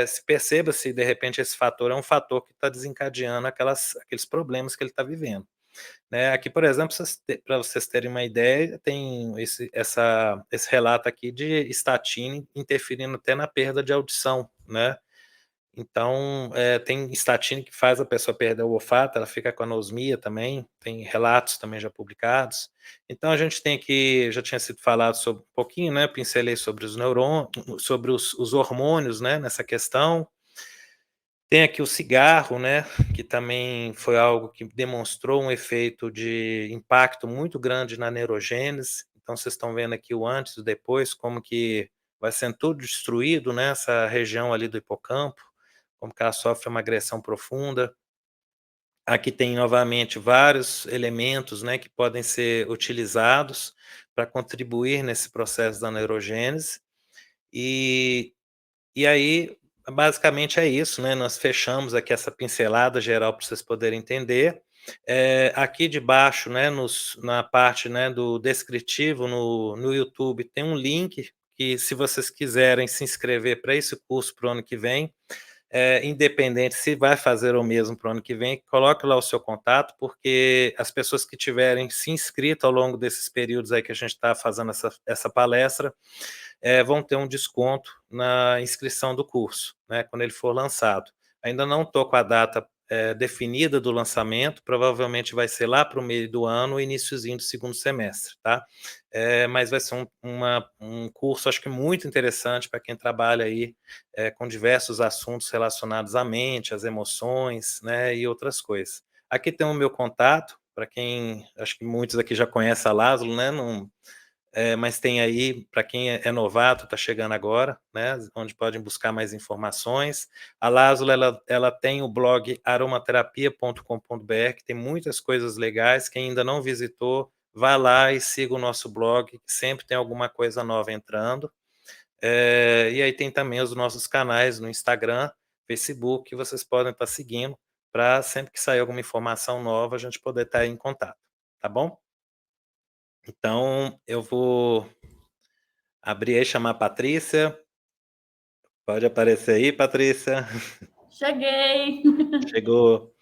se perceba se, de repente, esse fator é um fator que está desencadeando aqueles problemas que ele está vivendo. Né? Aqui, por exemplo, para vocês terem uma ideia, tem esse relato aqui de estatina interferindo até na perda de audição, né? Então, tem estatina que faz a pessoa perder o olfato, ela fica com anosmia também, tem relatos também já publicados. Então, a gente tem aqui, já tinha sido falado sobre um pouquinho, né? Pincelei sobre os neurônios, sobre os hormônios, né? Nessa questão. Tem aqui o cigarro, né, que também foi algo que demonstrou um efeito de impacto muito grande na neurogênese. Então, vocês estão vendo aqui o antes e o depois, como que vai sendo tudo destruído, né, essa região ali do hipocampo, como que ela sofre uma agressão profunda. Aqui tem novamente vários elementos, né, que podem ser utilizados para contribuir nesse processo da neurogênese. E e aí, basicamente é isso, né, nós fechamos aqui essa pincelada geral para vocês poderem entender. Aqui debaixo, né, na parte, né, do descritivo no YouTube, tem um link que, se vocês quiserem se inscrever para esse curso para o ano que vem, independente se vai fazer o mesmo para o ano que vem, coloque lá o seu contato, porque as pessoas que tiverem se inscrito ao longo desses períodos aí que a gente está fazendo essa palestra, vão ter um desconto na inscrição do curso, né, quando ele for lançado. Ainda não estou com a data definida do lançamento, provavelmente vai ser lá para o meio do ano, iniciozinho do segundo semestre, tá? Mas vai ser um curso, acho que muito interessante para quem trabalha aí com diversos assuntos relacionados à mente, às emoções, né, e outras coisas. Aqui tem o meu contato, para quem, acho que muitos aqui já conhecem a Lázaro, né, mas tem aí, para quem é novato, está chegando agora, né, onde podem buscar mais informações. A Lázula, ela tem o blog aromaterapia.com.br, que tem muitas coisas legais. Quem ainda não visitou, vá lá e siga o nosso blog, que sempre tem alguma coisa nova entrando. E aí tem também os nossos canais no Instagram, Facebook, que vocês podem estar seguindo, para sempre que sair alguma informação nova, a gente poder estar em contato, tá bom? Então, eu vou abrir aí, chamar a Patrícia. Pode aparecer aí, Patrícia. Cheguei! Chegou.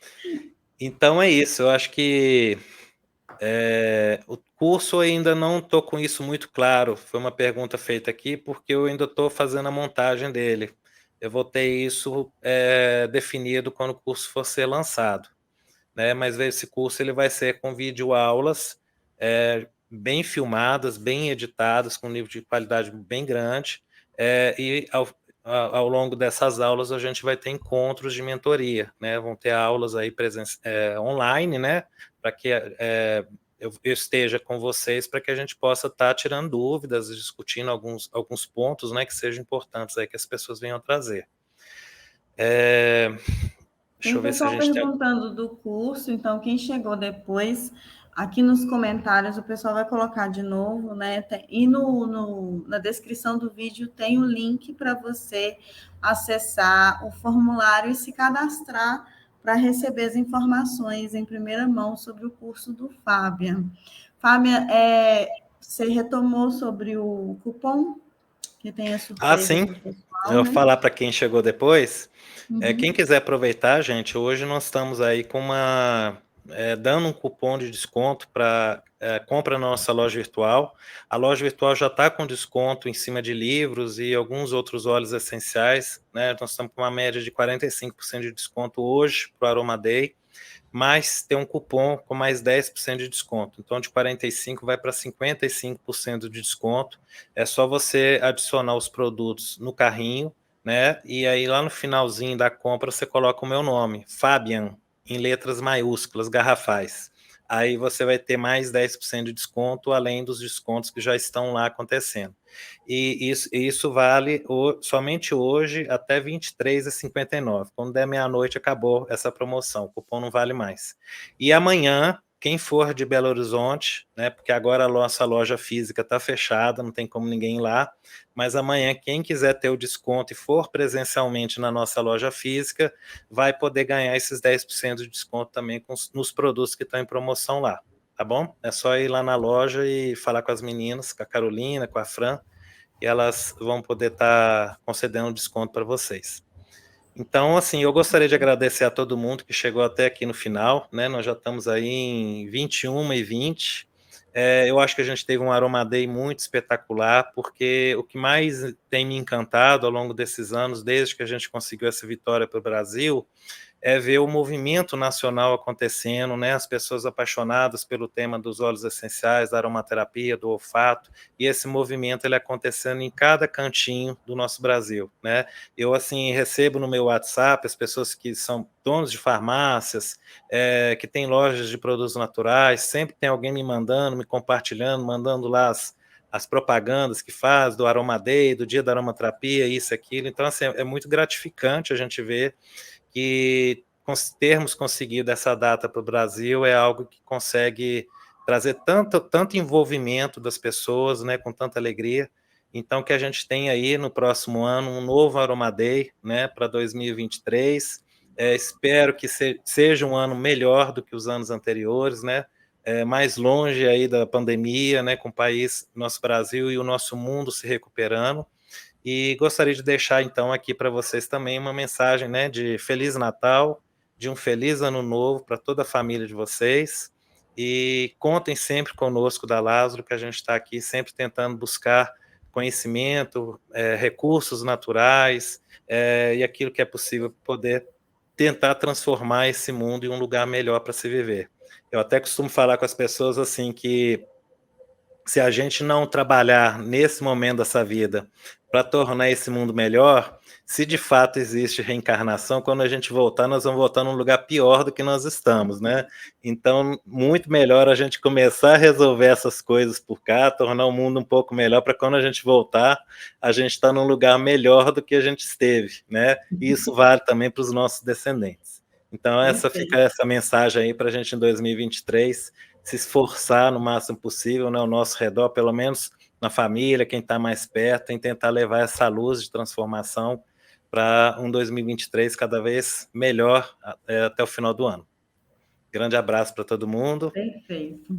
Então é isso, eu acho que o curso ainda não estou com isso muito claro. Foi uma pergunta feita aqui, porque eu ainda estou fazendo a montagem dele. Eu vou ter isso definido quando o curso for ser lançado, né? Mas esse curso ele vai ser com videoaulas bem filmadas, bem editadas, com um nível de qualidade bem grande, e ao longo dessas aulas a gente vai ter encontros de mentoria, né? Vão ter aulas aí online, né? Para que eu esteja com vocês, para que a gente possa estar tirando dúvidas, discutindo alguns pontos, né, que sejam importantes aí que as pessoas venham trazer. Tem pessoal perguntando do curso, então quem chegou depois, aqui nos comentários o pessoal vai colocar de novo, né? E na descrição do vídeo tem o link para você acessar o formulário e se cadastrar para receber as informações em primeira mão sobre o curso do Fábia. Fábia, você retomou sobre o cupom, que tem a surpresa sim. para o pessoal, Eu vou né? falar para quem chegou depois. Uhum. Quem quiser aproveitar, gente, hoje nós estamos aí com dando um cupom de desconto para compra na nossa loja virtual. A loja virtual já está com desconto em cima de livros e alguns outros óleos essenciais, né? Nós estamos com uma média de 45% de desconto hoje para o Aroma Day, mas tem um cupom com mais 10% de desconto. Então, de 45% vai para 55% de desconto. É só você adicionar os produtos no carrinho, né? E aí, lá no finalzinho da compra, você coloca o meu nome, Fabian, em letras maiúsculas, garrafais. Aí você vai ter mais 10% de desconto, além dos descontos que já estão lá acontecendo. E isso vale somente hoje até 23h59. Quando der meia-noite, acabou essa promoção. O cupom não vale mais. E amanhã, quem for de Belo Horizonte, né, porque agora a nossa loja física está fechada, não tem como ninguém ir lá, mas amanhã, quem quiser ter o desconto e for presencialmente na nossa loja física, vai poder ganhar esses 10% de desconto também nos produtos que estão em promoção lá, tá bom? É só ir lá na loja e falar com as meninas, com a Carolina, com a Fran, e elas vão poder estar concedendo desconto para vocês. Então, assim, eu gostaria de agradecer a todo mundo que chegou até aqui no final, né? Nós já estamos aí em 21h20. Eu acho que a gente teve um Aroma Day muito espetacular, porque o que mais tem me encantado ao longo desses anos, desde que a gente conseguiu essa vitória para o Brasil, é ver o movimento nacional acontecendo, né? As pessoas apaixonadas pelo tema dos óleos essenciais, da aromaterapia, do olfato, e esse movimento ele acontecendo em cada cantinho do nosso Brasil, né? Eu, assim, recebo no meu WhatsApp as pessoas que são donos de farmácias, que têm lojas de produtos naturais, sempre tem alguém me mandando, me compartilhando, mandando lá as propagandas que faz do Aroma Day, do dia da aromaterapia, isso, aquilo. Então, assim, é muito gratificante a gente ver que termos conseguido essa data para o Brasil é algo que consegue trazer tanto envolvimento das pessoas, né, com tanta alegria. Então, que a gente tem aí no próximo ano um novo Aroma Day, né, para 2023. Espero que seja um ano melhor do que os anos anteriores, né, mais longe aí da pandemia, né, com o país, nosso Brasil e o nosso mundo se recuperando. E gostaria de deixar, então, aqui para vocês também uma mensagem, né, de Feliz Natal, de um Feliz Ano Novo para toda a família de vocês. E contem sempre conosco da Lázaro, que a gente está aqui sempre tentando buscar conhecimento, recursos naturais, e aquilo que é possível poder tentar transformar esse mundo em um lugar melhor para se viver. Eu até costumo falar com as pessoas assim que se a gente não trabalhar nesse momento dessa vida para tornar esse mundo melhor, se de fato existe reencarnação, quando a gente voltar, nós vamos voltar num lugar pior do que nós estamos, né? Então, muito melhor a gente começar a resolver essas coisas por cá, tornar o mundo um pouco melhor, para quando a gente voltar, a gente está num lugar melhor do que a gente esteve, né? E isso vale também para os nossos descendentes. Então, fica essa mensagem aí para a gente em 2023, se esforçar no máximo possível, né, ao nosso redor, pelo menos na família, quem está mais perto, em tentar levar essa luz de transformação para um 2023 cada vez melhor até o final do ano. Grande abraço para todo mundo. Perfeito.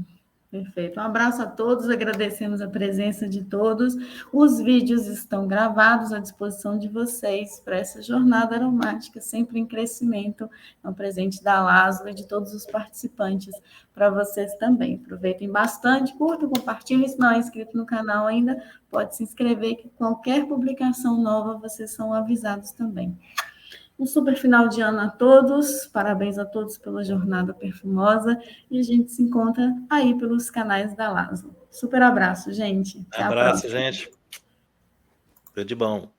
Perfeito. Um abraço a todos, agradecemos a presença de todos. Os vídeos estão gravados à disposição de vocês para essa jornada aromática, sempre em crescimento. É um presente da Lázaro e de todos os participantes para vocês também. Aproveitem bastante, curtam, compartilhem. Se não é inscrito no canal ainda, pode se inscrever, que qualquer publicação nova vocês são avisados também. Um super final de ano a todos, parabéns a todos pela jornada perfumosa e a gente se encontra aí pelos canais da Lázaro. Super abraço, gente. Até abraço, gente. Tudo de bom.